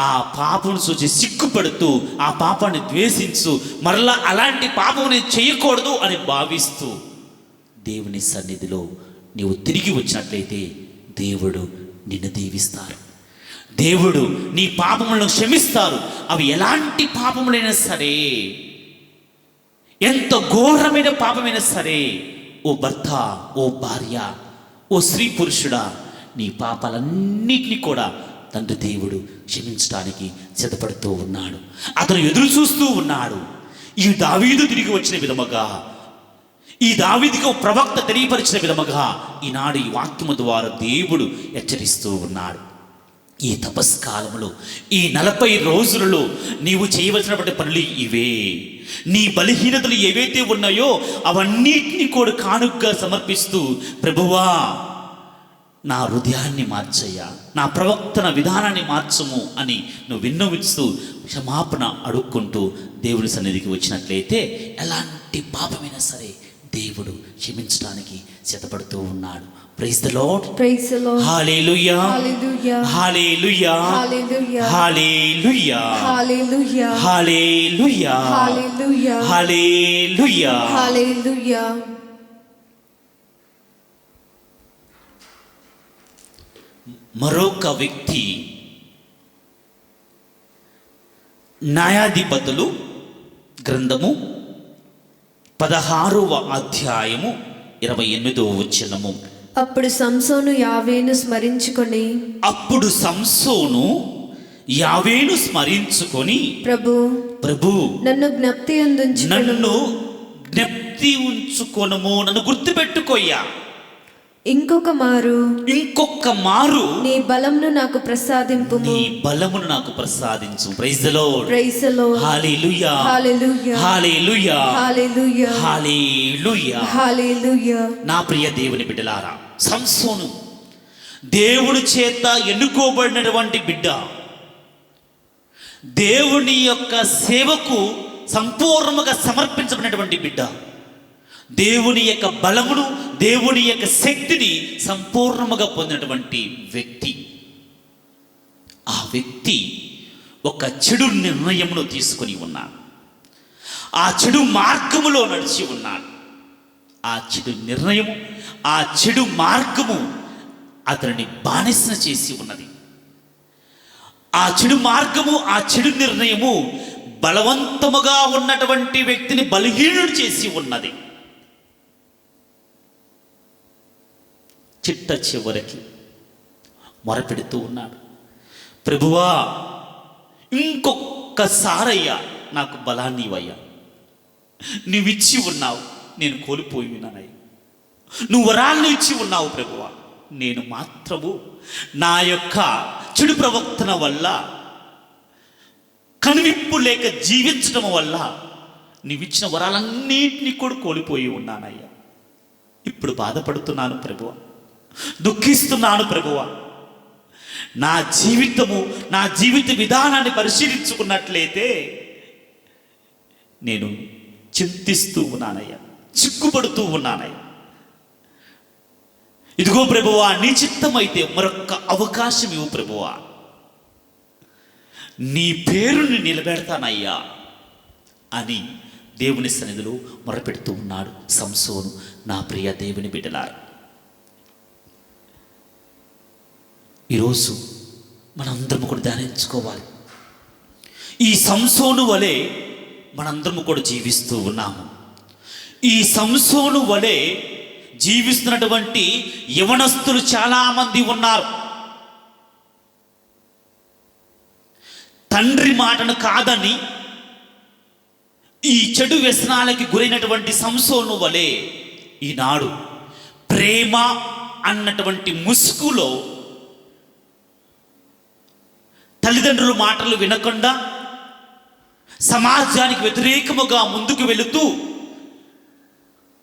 ఆ పాపమును చూసి సిగ్గుపడుతూ ఆ పాపాన్ని ద్వేషించు, మరలా అలాంటి పాపము నేను చేయకూడదు అని భావిస్తూ దేవుని సన్నిధిలో నీవు తిరిగి వచ్చినట్లయితే దేవుడు నిన్ను దీవిస్తారు. దేవుడు నీ పాపములను క్షమిస్తారు. అవి ఎలాంటి పాపములైనా సరే, ఎంత ఘోరమైన పాపమైనా సరే, ఓ భర్త, ఓ భార్య, ఓ స్త్రీ పురుషుడా, నీ పాపాలన్నిటినీ కూడా తండ్రి దేవుడు క్షమించడానికి సిద్ధపడుతూ ఉన్నాడు. అతను ఎదురు చూస్తూ ఉన్నాడు. ఈ దావీదు తిరిగి వచ్చిన విధముగా, ఈ దావీదుకు ప్రవక్త తెలియపరిచిన విధముగా ఈనాడు ఈ వాక్యము ద్వారా దేవుడు హెచ్చరిస్తూ ఉన్నాడు. ఈ తపస్కాలంలో, ఈ 40 రోజులలో నీవు చేయవలసినటువంటి పనులు ఇవే. నీ బలహీనతలు ఏవైతే ఉన్నాయో అవన్నిటినీ కూడా కానుకగా సమర్పిస్తూ, ప్రభువా నా హృదయాన్ని మార్చయ్యా, నా ప్రవర్తన విధానాన్ని మార్చము అని నువ్వు విన్నవిస్తూ క్షమాపణ అడుక్కుంటూ దేవుని సన్నిధికి వచ్చినట్లయితే ఎలాంటి పాపమైనా సరే దేవుడు క్షమించడానికి సిద్ధపడుతూ ఉన్నాడు. Praise the Lord, praise the Lord, hallelujah, hallelujah, hallelujah, hallelujah, hallelujah, hallelujah, hallelujah, hallelujah, hallelujah, hallelujah. మరొక వ్యక్తి న్యాయాధిపతులు గ్రంథము 16వ అధ్యాయము 28వ వచనము. అప్పుడు సంసోను యావేను స్మరించుకొని ప్రభు నన్ను జ్ఞప్తి ఉంచుకొనుము, నన్ను గుర్తుపెట్టుకోయ్యా, ఇంకొక మారు నీ బలమును నాకు ప్రసాదించు. Praise the Lord, praise the Lord, hallelujah, hallelujah, hallelujah, hallelujah, hallelujah, hallelujah. నా ప్రియ దేవుని బిడ్డలారా, సంసోను దేవుని చేత ఎన్నుకోబడినటువంటి బిడ్డ, దేవుని యొక్క సేవకు సంపూర్ణంగా సమర్పించబడినటువంటి బిడ్డ, దేవుని యొక్క బలమును, దేవుని యొక్క శక్తిని సంపూర్ణముగా పొందినటువంటి వ్యక్తి. ఆ వ్యక్తి ఒక చెడు నిర్ణయమును తీసుకొని ఉన్నాడు. ఆ చెడు మార్గములో నడిచి ఉన్నాడు. ఆ చెడు నిర్ణయము, ఆ చెడు మార్గము అతనిని బానిసన చేసి ఉన్నది. ఆ చెడు మార్గము, ఆ చెడు నిర్ణయము బలవంతముగా ఉన్నటువంటి వ్యక్తిని బలహీనుడు చేసి ఉన్నది. చిట్ట చివరికి మొరపెడుతూ ఉన్నాడు, ప్రభువా ఇంకొక్కసారయ్యా నాకు బలాన్ని ఇవ్వయ్యా, నువ్విచ్చి ఉన్నావు, నేను కోల్పోయి ఉన్నానయ్యా. నువ్వు వరాలను ఇచ్చి ఉన్నావు ప్రభువా, నేను మాత్రము నా యొక్క చెడు ప్రవర్తన వల్ల, కనువిప్పు లేక జీవించడం వల్ల నీవిచ్చిన వరాలన్నింటినీ కూడా కోల్పోయి ఉన్నానయ్యా. ఇప్పుడు బాధపడుతున్నాను ప్రభువా, దుఃఖిస్తున్నాను ప్రభువా. నా జీవితము, నా జీవిత విధానాన్ని పరిశీలించుకున్నట్లయితే నేను చింతిస్తూ ఉన్నానయ్యా, సిగ్గుపడుతూ ఉన్నానయ్యా. ఇదిగో ప్రభువా, నీ చిత్తమైతే మరొక్క అవకాశం ఇవ్వు ప్రభువా, నీ పేరుని నిలబెడతానయ్యా అని దేవుని సన్నిధిలో మొరపెడుతూ ఉన్నాడు సంసోను. నా ప్రియ దేవుని బిడ్డలారా, ఈరోజు మనందరము కూడా ధ్యానించుకోవాలి. ఈ సంసోను వలె మనందరము కూడా జీవిస్తూ ఉన్నాము. ఈ సంసోను వలె జీవిస్తున్నటువంటి యవనస్తులు చాలామంది ఉన్నారు. తండ్రి మాటను కాదని ఈ చెడు వ్యసనాలకి గురైనటువంటి సంసోను వలె ఈనాడు ప్రేమ అన్నటువంటి ముసుగులో తల్లిదండ్రుల మాటలు వినకుండా సమాజానికి వ్యతిరేకముగా ముందుకు వెళుతూ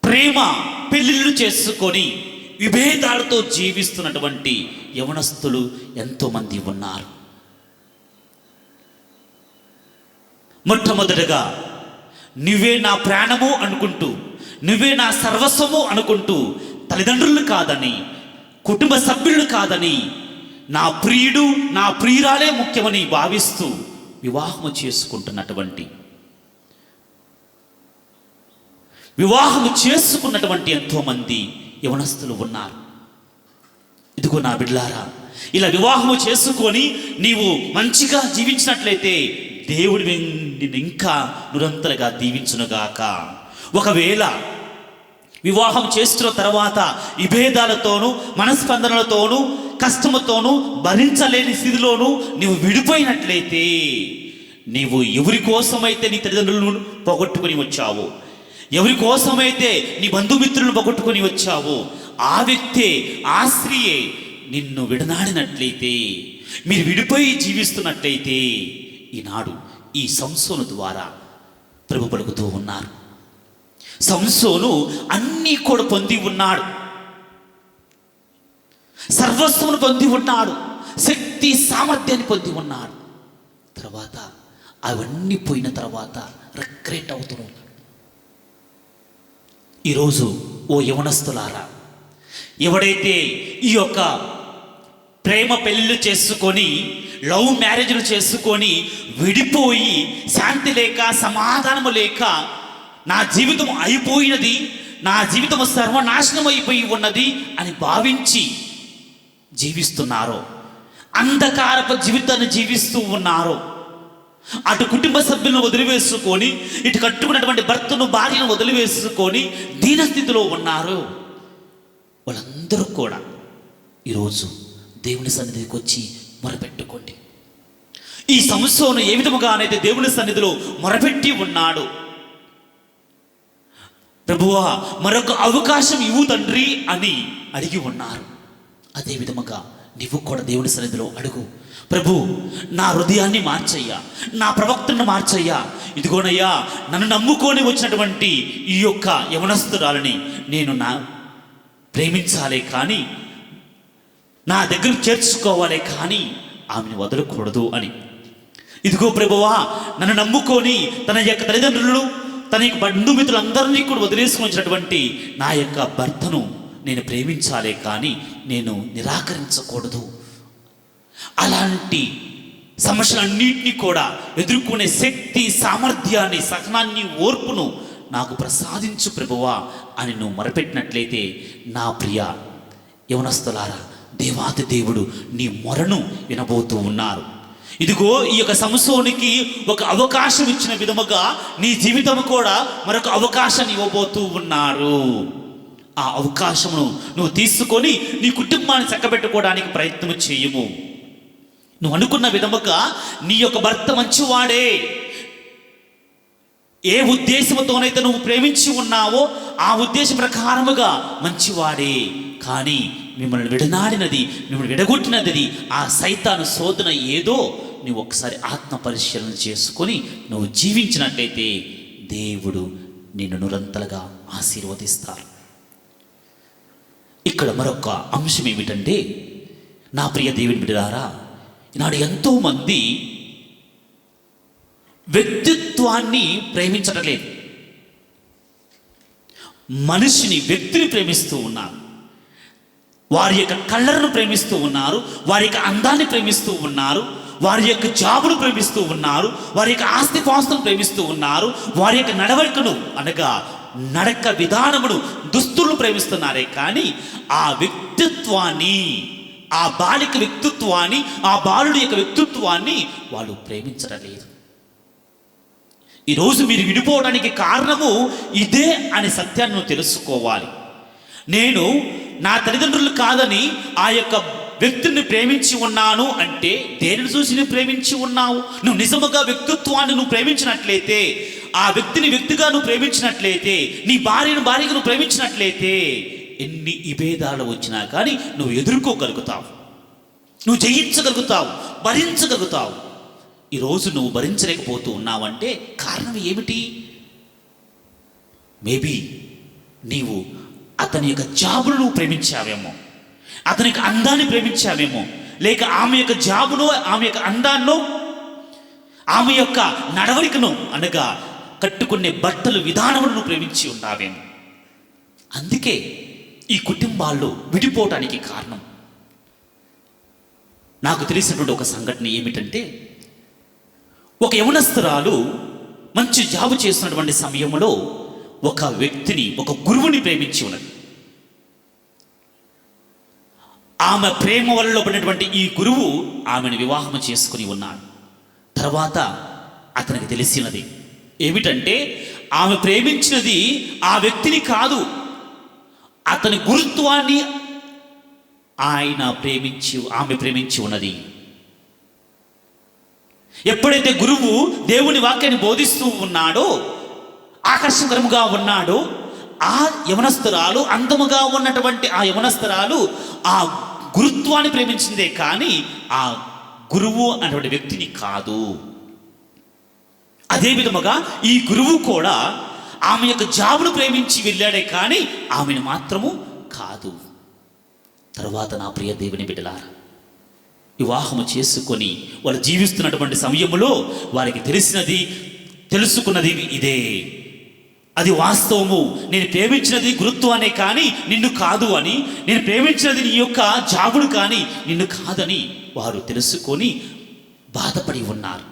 ప్రేమ పెళ్ళిళ్ళు చేసుకొని విభేదాలతో జీవిస్తున్నటువంటి యవనస్తులు ఎంతోమంది ఉన్నారు. మొట్టమొదటగా నువ్వే నా ప్రాణము అనుకుంటూ, నువ్వే నా సర్వస్వము అనుకుంటూ, తల్లిదండ్రులు కాదని, కుటుంబ సభ్యులు కాదని, నా ప్రియుడు నా ప్రియురాలే ముఖ్యమని భావిస్తూ వివాహము చేసుకున్నటువంటి ఎంతోమంది యవనస్తులు ఉన్నారు. ఇదిగో నా బిడ్డలారా, ఇలా వివాహము చేసుకొని నీవు మంచిగా జీవించినట్లయితే దేవుడు నిన్ను ఇంకా నిరంతరంగా దీవించునుగాక. ఒకవేళ వివాహం చేస్తున్న తర్వాత విభేదాలతోనూ మనస్పందనలతోనూ కష్టముతోనూ భరించలేని స్థితిలోనూ నీవు విడిపోయినట్లయితే, నీవు ఎవరి కోసమైతే నీ తల్లిదండ్రులను పోగొట్టుకొని వచ్చావో, ఎవరి కోసమైతే నీ బంధుమిత్రులను పోగొట్టుకొని వచ్చావో, ఆ వ్యక్తే, ఆ స్త్రీయే నిన్ను విడనాడినట్లయితే, మీరు విడిపోయి జీవిస్తున్నట్లయితే, ఈనాడు ఈ సంసోను ద్వారా ప్రభు పలుకుతూ ఉన్నారు. సంసోను అన్నీ కూడా పొంది ఉన్నాడు, సర్వస్వమును పొంది ఉన్నాడు, శక్తి సామర్థ్యాన్ని పొంది ఉన్నాడు. తర్వాత అవన్నీ పోయిన తర్వాత రిగ్రెట్ అవుతున్నాడు. ఈరోజు ఓ యవనస్తులారా, ఎవడైతే ఈ యొక్క ప్రేమ పెళ్ళిళ్ళు చేసుకొని, లవ్ మ్యారేజ్లు చేసుకొని విడిపోయి శాంతి లేక సమాధానము లేక నా జీవితం అయిపోయినది, నా జీవితం సర్వనాశనం అయిపోయి ఉన్నది అని భావించి జీవిస్తున్నారో, అంధకారపు జీవితాన్ని జీవిస్తూ ఉన్నారో, అటు కుటుంబ సభ్యులను వదిలివేసుకొని, ఇటు కట్టుకున్నటువంటి భర్తను భార్యను వదిలివేసుకొని దీనస్థితిలో ఉన్నారు, వాళ్ళందరూ కూడా ఈరోజు దేవుని సన్నిధికి వచ్చి మొరపెట్టుకోండి. ఈ సంసోను ఏ విధముగానైతే దేవుని సన్నిధిలో మొరపెట్టి ఉన్నాడు, ప్రభువా మరొక అవకాశం ఇవ్వు తండ్రి అని అడిగి ఉన్నారు. అదే విధముగా నీవు కూడా దేవుని సన్నిధిలో అడుగు, ప్రభు నా హృదయాన్ని మార్చయ్యా, నా ప్రవక్తను మార్చయ్యా, ఇదిగోనయ్యా నన్ను నమ్ముకొని వచ్చినటువంటి ఈ యొక్క యవనస్తురాలని నేను ప్రేమించాలే కానీ, నా దగ్గర చేర్చుకోవాలే కానీ ఆమెను వదలకూడదు అని. ఇదిగో ప్రభువా నన్ను నమ్ముకొని తన యొక్క తల్లిదండ్రులను, తన యొక్క బంధుమిత్రులందరినీ కూడా వదిలేసుకొని వచ్చినటువంటి నా యొక్క భర్తను నేను ప్రేమించాలే కానీ నేను నిరాకరించకూడదు. అలాంటి సమస్యలన్నింటినీ కూడా ఎదుర్కొనే శక్తి, సామర్థ్యాన్ని, సహనాన్ని, ఓర్పును నాకు ప్రసాదించు ప్రభువా అని నువ్వు మొరపెట్టినట్లయితే, నా ప్రియ యవనస్తులారా, దేవాది దేవుడు నీ మొరను వినబోతూ ఉన్నారు. ఇదిగో ఈ యొక్క సంసోనికి ఒక అవకాశం ఇచ్చిన విధముగా నీ జీవితం కూడా మరొక అవకాశాన్ని ఇవ్వబోతూ ఉన్నారు. ఆ అవకాశమును నువ్వు తీసుకొని నీ కుటుంబాన్ని చక్కబెట్టుకోవడానికి ప్రయత్నం చేయము. నువ్వు అనుకున్న విధముగా నీ యొక్క భర్త మంచివాడే, ఏ ఉద్దేశంతోనైతే నువ్వు ప్రేమించి ఉన్నావో ఆ ఉద్దేశం ప్రకారముగా మంచివాడే. కానీ మిమ్మల్ని విడనాడినది, మిమ్మల్ని విడగొట్టినది ఆ సైతాను శోధన ఏదో నువ్వు ఒకసారి ఆత్మ పరిశీలన చేసుకొని నువ్వు జీవించినట్లయితే దేవుడు నిన్ను నిరంతరంగా ఆశీర్వదిస్తారు. ఇక్కడ మరొక అంశం ఏమిటంటే, నా ప్రియ దేవుని బిడ్డలారా, ఈనాడు ఎంతోమంది వ్యక్తిత్వాన్ని ప్రేమించడం లేదు, మనిషిని, వ్యక్తిని ప్రేమిస్తూ ఉన్నారు. వారి యొక్క కళ్ళను ప్రేమిస్తూ ఉన్నారు, వారి యొక్క అందాన్ని ప్రేమిస్తూ ఉన్నారు, వారి యొక్క జాబును ప్రేమిస్తూ ఉన్నారు, వారి యొక్క ఆస్తిపాస్తులను ప్రేమిస్తూ ఉన్నారు, వారి యొక్క నడవడికను అనగా నడక విధానమును, దుస్తులను ప్రేమిస్తున్నారే. కానీ ఆ వ్యక్తిత్వాన్ని, ఆ బాలిక వ్యక్తిత్వాన్ని, ఆ బాలుడి యొక్క వ్యక్తిత్వాన్ని వాళ్ళు ప్రేమించడం లేదు. ఈరోజు మీరు విడిపోవడానికి కారణము ఇదే అనే సత్యాన్ని నువ్వు తెలుసుకోవాలి. నేను నా తల్లిదండ్రులు కాదని ఆ యొక్క వ్యక్తిని ప్రేమించి ఉన్నాను అంటే దేనిని చూసి నువ్వు ప్రేమించి ఉన్నావు? నువ్వు నిజముగా వ్యక్తిత్వాన్ని నువ్వు ప్రేమించినట్లయితే, ఆ వ్యక్తిని వ్యక్తిగా నువ్వు ప్రేమించినట్లయితే, నీ భార్యను భార్యగా నువ్వు ప్రేమించినట్లయితే ఎన్ని విభేదాలు వచ్చినా కానీ నువ్వు ఎదుర్కోగలుగుతావు, నువ్వు జయించగలుగుతావు, భరించగలుగుతావు. ఈరోజు నువ్వు భరించలేకపోతూ ఉన్నావంటే కారణం ఏమిటి? మేబీ నీవు అతని యొక్క జాబును నువ్వు ప్రేమించావేమో, అతని యొక్క అందాన్ని ప్రేమించావేమో, లేక ఆమె యొక్క జాబును, ఆమె యొక్క అందాన్ని, ఆమె యొక్క నడవడికను అనగా కట్టుకునే బట్టలు విధానమును నువ్వు ప్రేమించి ఉన్నావేమో. అందుకే ఈ కుటుంబాల్లో విడిపోవటానికి కారణం. నాకు తెలిసినటువంటి ఒక సంఘటన ఏమిటంటే, ఒక యవనస్తురాలు మంచి జాబు చేస్తున్నటువంటి సమయంలో ఒక వ్యక్తిని, ఒక గురువుని ప్రేమించి ఉన్నది. ఆమె ప్రేమ వల్ల పడినటువంటి ఈ గురువు ఆమెను వివాహం చేసుకుని ఉన్నాడు. తర్వాత అతనికి తెలిసినది ఏమిటంటే, ఆమె ప్రేమించినది ఆ వ్యక్తిని కాదు, అతని గురుత్వాన్ని ఆమె ప్రేమించి ఉన్నది. ఎప్పుడైతే గురువు దేవుని వాక్యాన్ని బోధిస్తూ ఉన్నాడో, ఆకర్షణకరముగా ఉన్నాడో, ఆ యవనస్తురాలు, అందముగా ఉన్నటువంటి ఆ యవనస్తురాలు ఆ గురుత్వాన్ని ప్రేమించిందే కానీ ఆ గురువు అనేటువంటి వ్యక్తిని కాదు. అదే విధముగా ఈ గురువు కూడా ఆమె యొక్క జాబును ప్రేమించి వెళ్ళాడే కానీ ఆమెను మాత్రము కాదు. తర్వాత నా ప్రియ దేవుని బిడ్డలారా, వివాహము చేసుకొని వాళ్ళు జీవిస్తున్నటువంటి సమయంలో వారికి తెలుసుకున్నది ఇదే. అది వాస్తవము. నేను ప్రేమించినది గురుత్వాన్ని కానీ నిన్ను కాదు అని, నేను ప్రేమించినది నీ యొక్క జాబును కానీ నిన్ను కాదని వారు తెలుసుకొని బాధపడి ఉన్నారు.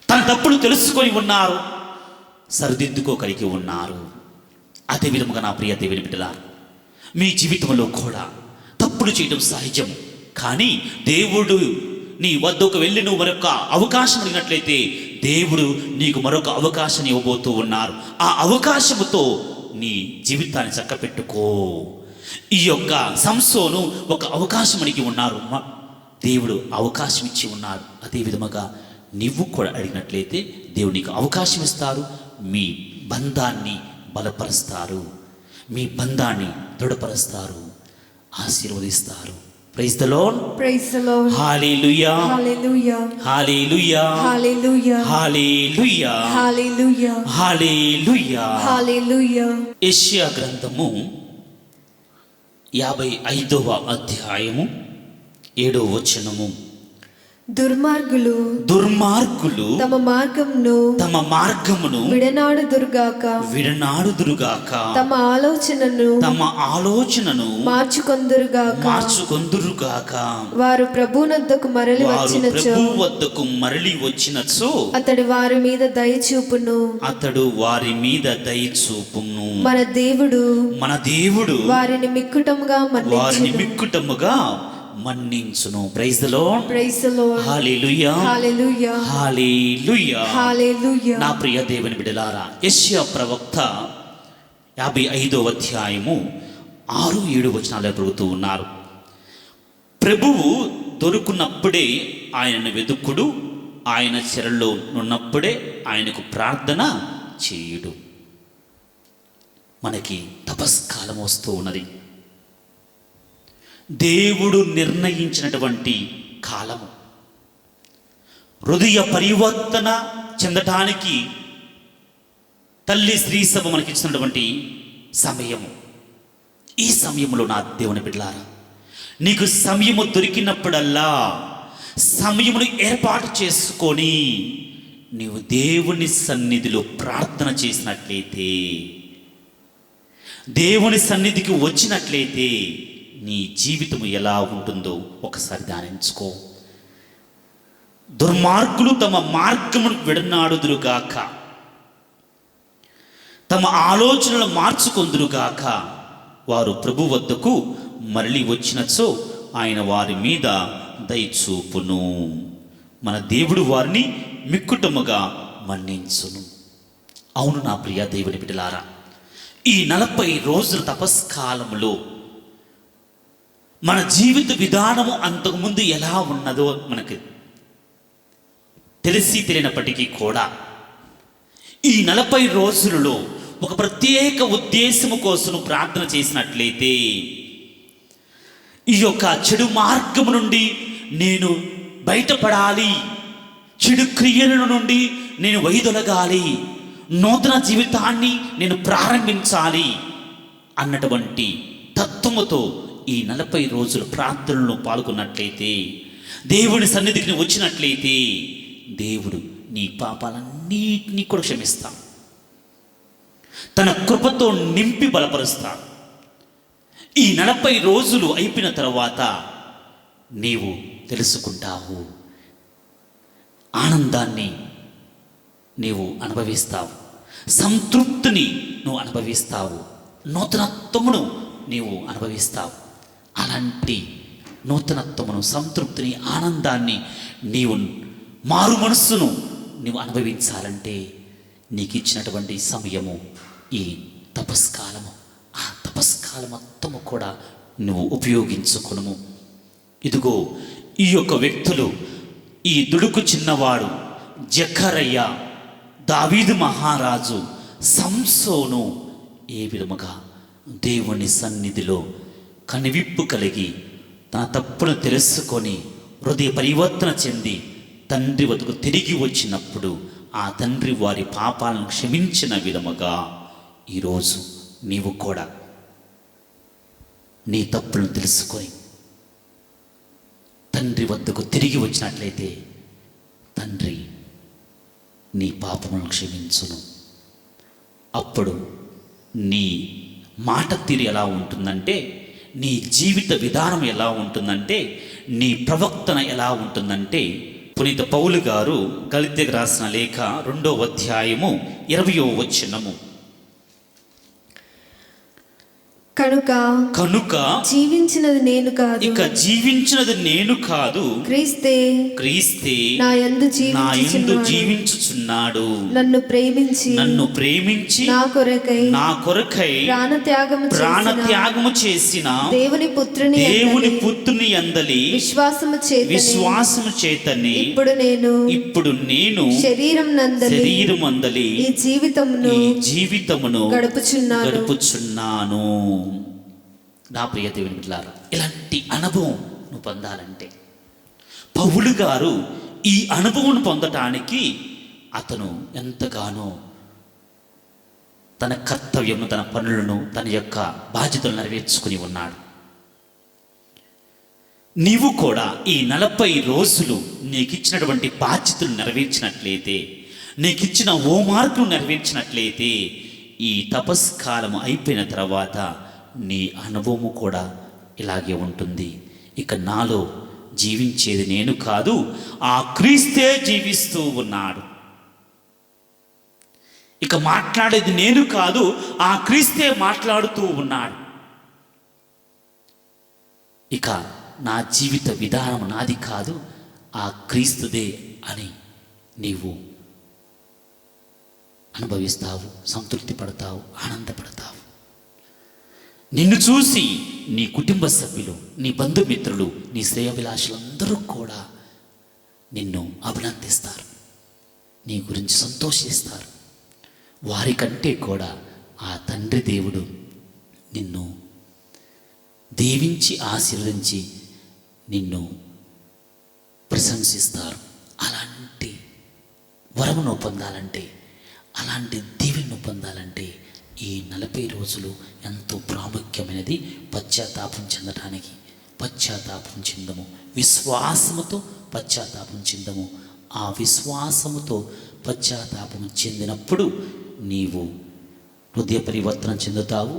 తన తప్పులు తెలుసుకొని ఉన్నారు, సరిదిద్దుకోగలిగి ఉన్నారు. అదే విధముగా నా ప్రియ దేవుని బిడ్డలారా, మీ జీవితంలో కూడా తప్పులు చేయడం సహజము. కానీ దేవుడు నీ వద్దకు వెళ్ళి నువ్వు మరొక అవకాశం అడిగినట్లయితే దేవుడు నీకు మరొక అవకాశాన్ని ఇవ్వబోతూ ఉన్నారు. ఆ అవకాశముతో నీ జీవితాన్ని చక్కపెట్టుకో. ఈ యొక్క సంసోను ఒక అవకాశం అడిగి ఉన్నారు, దేవుడు అవకాశం ఇచ్చి ఉన్నాడు. అదే విధముగా నువ్వు కూడా అడిగినట్లయితే దేవుడు నీకు అవకాశం ఇస్తారు. మీ బంధాన్ని బలపరుస్తారు, మీ బంధాన్ని దృఢపరుస్తారు, ఆశీర్వదిస్తారు. Praise the Lord. Praise the Lord. Hallelujah. Hallelujah. Hallelujah. Hallelujah. Hallelujah. Hallelujah. Hallelujah. Hallelujah. యెషయా గ్రంథము 55వ అధ్యాయము 7వ వచనము. దుర్మార్గులు తమ మార్గమును విడనాడుదురుగాక తమ ఆలోచనను మార్చుకొందురుగాక. వారు ప్రభువునొద్దకు మరలి వచ్చినచో అతడు వారి మీద దయ చూపును. మన దేవుడు వారిని మిక్కుటముగా మన్నించును. Praise the lord. Praise the Lord. Hallelujah, Hallelujah. Hallelujah. Hallelujah. నా ప్రియ దేవుని బిడ్డలారా, యెషయా ప్రవక్త 55వ అధ్యాయము 6-7 వచనాలు ప్రభుతూ ఉన్నారు. ప్రభువు దొరుకున్నప్పుడే ఆయనను వెదుకుడు, ఆయన చెరలో ఉన్నప్పుడే ఆయనకు ప్రార్థన చేయుడు. మనకి తపస్కాలం వస్తూ ఉన్నది. దేవుడు నిర్ణయించినటువంటి కాలము, హృదయ పరివర్తన చెందటానికి తల్లి శ్రీ సభ మనకిచ్చినటువంటి సమయము. ఈ సమయంలో నా దేవుని బిడ్డలారా, నీకు సమయము దొరికినప్పుడల్లా సమయమును ఏర్పాటు చేసుకొని నీవు దేవుని సన్నిధిలో ప్రార్థన చేసినట్లయితే, దేవుని సన్నిధికి వచ్చినట్లయితే నీ జీవితం ఎలా ఉంటుందో ఒకసారి ధ్యానించుకో. దుర్మార్గులు తమ మార్గమును విడనాడుదురుగాక, తమ ఆలోచనలు మార్చుకొందురుగాక. వారు ప్రభు వద్దకు మరలి వచ్చినచో ఆయన వారి మీద దయచూపును. మన దేవుడు వారిని మిక్కుటముగా మన్నించును. అవును నా ప్రియ దేవుని బిడ్డలారా, ఈ 40 రోజుల తపస్కాలములో మన జీవిత విధానము అంతకుముందు ఎలా ఉన్నదో మనకు తెలిసి తెలియనప్పటికీ కూడా ఈ 40 రోజులలో ఒక ప్రత్యేక ఉద్దేశము కోసం ప్రార్థన చేసినట్లయితే, ఈ యొక్క చెడు మార్గము నుండి నేను బయటపడాలి, చెడు క్రియల నుండి నేను వైదొలగాలి, నూతన జీవితాన్ని నేను ప్రారంభించాలి అన్నటువంటి తత్వముతో ఈ 40 రోజుల ప్రార్థనలో పాల్గొన్నట్లయితే, దేవుని సన్నిధికి నువ్వు వచ్చినట్లయితే దేవుడు నీ పాపాలన్నిటినీ కూడా క్షమిస్తాడు, తన కృపతో నింపి బలపరుస్తాడు. ఈ 40 రోజులు అయిపోయిన తర్వాత నీవు తెలుసుకుంటావు, ఆనందాన్ని నీవు అనుభవిస్తావు, సంతృప్తిని నువ్వు అనుభవిస్తావు, నూతనత్వమును నీవు అనుభవిస్తావు. అలాంటి నూతనత్వమును, సంతృప్తిని, ఆనందాన్ని నీవు మారు మనస్సును నీవు అనుభవించాలంటే నీకు ఇచ్చినటువంటి సమయము ఈ తపస్కాలము. ఆ తపస్కాలం మొత్తము కూడా నువ్వు ఉపయోగించుకును. ఇదిగో ఈ యొక్క వ్యక్తులు, ఈ దుడుకు చిన్నవాడు జకరయ్య, దావీదు మహారాజు, సంసోను ఏ విధముగా దేవుని సన్నిధిలో కనివిప్పు కలిగి తన తప్పును తెలుసుకొని హృదయ పరివర్తన చెంది తండ్రి వద్దకు తిరిగి వచ్చినప్పుడు ఆ తండ్రి వారి పాపాలను క్షమించిన విధముగా ఈరోజు నీవు కూడా నీ తప్పులను తెలుసుకొని తండ్రి వద్దకు తిరిగి వచ్చినట్లయితే తండ్రి నీ పాపములను క్షమించును. అప్పుడు నీ మాట తీరు ఎలా ఉంటుందంటే, నీ జీవిత విధానం ఎలా ఉంటుందంటే, నీ ప్రవర్తన ఎలా ఉంటుందంటే, పునీత పౌలు గారు గళిత్యకు రాసిన లేఖ 2వ అధ్యాయము 20వ వచనము, కనుక జీవించినది నేను కాదు, ఇక జీవించినది నేను కాదు, క్రీస్తే నా యందు జీవించుచున్నాడు. నన్ను ప్రేమించి నా కొరకై ప్రాణత్యాగము చేసిన దేవుని పుత్రుని అందలి విశ్వాసము చేతని ఇప్పుడు నేను శరీరం అందలి ఈ జీవితమును గడుపుచున్నాను. నా ప్రియ దేవుని బిడ్డలారా, ఇలాంటి అనుభవం నువ్వు పొందాలంటే పౌలు గారు ఈ అనుభవం పొందటానికి అతను ఎంతగానో తన కర్తవ్యము, తన పనులను, తన యొక్క బాధ్యతలు నెరవేర్చుకుని ఉన్నాడు. నీవు కూడా ఈ 40 రోజులు నీకిచ్చినటువంటి బాధ్యతలు నెరవేర్చినట్లయితే, నీకిచ్చిన హోంవర్క్ను నెరవేర్చినట్లయితే, ఈ తపస్కాలము అయిపోయిన తర్వాత నీ అనుభవము కూడా ఇలాగే ఉంటుంది. ఇక నాలో జీవించేది నేను కాదు, ఆ క్రీస్తే జీవిస్తూ ఉన్నాడు. ఇక మాట్లాడేది నేను కాదు, ఆ క్రీస్తే మాట్లాడుతూ ఉన్నాడు. ఇక నా జీవిత విధానం నాది కాదు, ఆ క్రీస్తుదే అని నీవు అనుభవిస్తావు, సంతృప్తి పడతావు, ఆనందపడతావు. నిన్ను చూసి నీ కుటుంబ సభ్యులు, నీ బంధుమిత్రులు, నీ శ్రేయోభిలాషులందరూ కూడా నిన్ను అభినందిస్తారు, నీ గురించి సంతోషిస్తారు. వారికంటే కూడా ఆ తండ్రి దేవుడు నిన్ను దీవించి ఆశీర్వదించి నిన్ను ప్రశంసిస్తారు. అలాంటి వరమును పొందాలంటే, అలాంటి దీవెనను పొందాలంటే ఈ 40 రోజులు ఎంతో ప్రాముఖ్యమైనది. పశ్చాత్తాపం చెందటానికి పశ్చాత్తాపం చెందము, విశ్వాసముతో పశ్చాత్తాపం చెందము. ఆ విశ్వాసముతో పశ్చాత్తాపం చెందినప్పుడు నీవు హృదయ పరివర్తన చెందుతావు,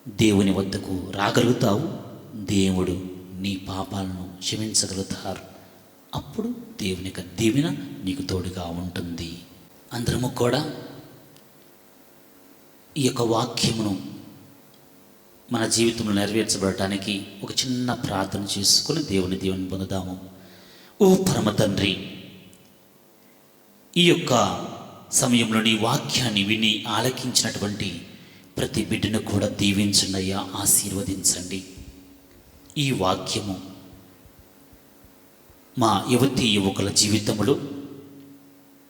దేవుని వద్దకు రాగలుగుతావు, దేవుడు నీ పాపాలను క్షమించగలుగుతారు. అప్పుడు దేవుని యొక్క దీవెన నీకు తోడుగా ఉంటుంది. అందరము కూడా ఈ యొక్క వాక్యమును మన జీవితంలో నెరవేర్చబడటానికి ఒక చిన్న ప్రార్థన చేసుకుని దేవుని పొందుదాము. ఓ పరమ తండ్రి, ఈ యొక్క సమయంలో నీ వాక్యాన్ని విని ఆలకించినటువంటి ప్రతి బిడ్డను కూడా దీవించండి అయ్యా, ఆశీర్వదించండి. ఈ వాక్యము మా యువతీ యువకుల జీవితములు,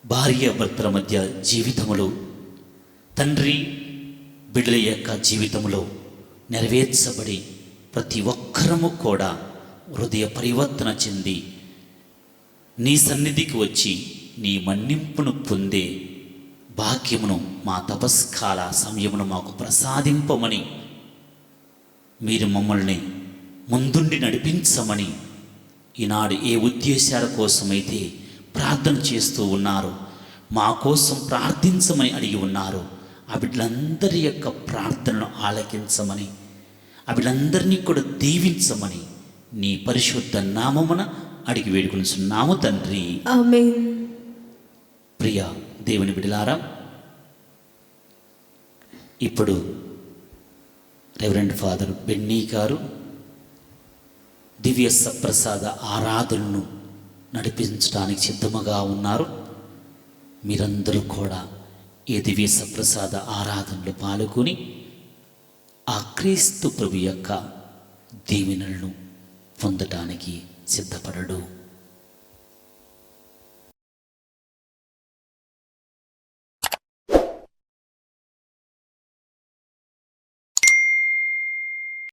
భార్యాభర్తల మధ్య జీవితములు, తండ్రి బిడ్డల యొక్క జీవితంలో నెరవేర్చబడి ప్రతి ఒక్కరము కూడా హృదయ పరివర్తన చెంది నీ సన్నిధికి వచ్చి నీ మన్నింపును పొందే భాగ్యమును మా తపస్కాల సమయమును మాకు ప్రసాదింపమని, మీరు మమ్మల్ని ముందుండి నడిపించమని ఈనాడు ఏ ఉద్దేశాల కోసమైతే ప్రార్థన చేస్తూ ఉన్నారో, మా కోసం ప్రార్థించమని అడిగి ఉన్నారో, ఆ బిడ్డలందరి యొక్క ప్రార్థనను ఆలకించమని, ఆ బిడ్డలందరినీ కూడా దీవించమని నీ పరిశుద్ధ నామమున అడిగి వేడుకొనుచున్నాము తండ్రి, ఆమేన్. ప్రియ దేవుని బిడ్డలారా, ఇప్పుడు రెవరెండ్ ఫాదర్ బెన్నీ గారు దివ్య సప్రసాద ఆరాధనను నడిపించడానికి సిద్ధముగా ఉన్నారు. మీరందరూ కూడా ఈ దివ్య సప్రసాద ఆరాధనలో పాల్గొని ఆ క్రీస్తు ప్రభు యొక్క దీవెనలను పొందటానికి సిద్ధపడడు.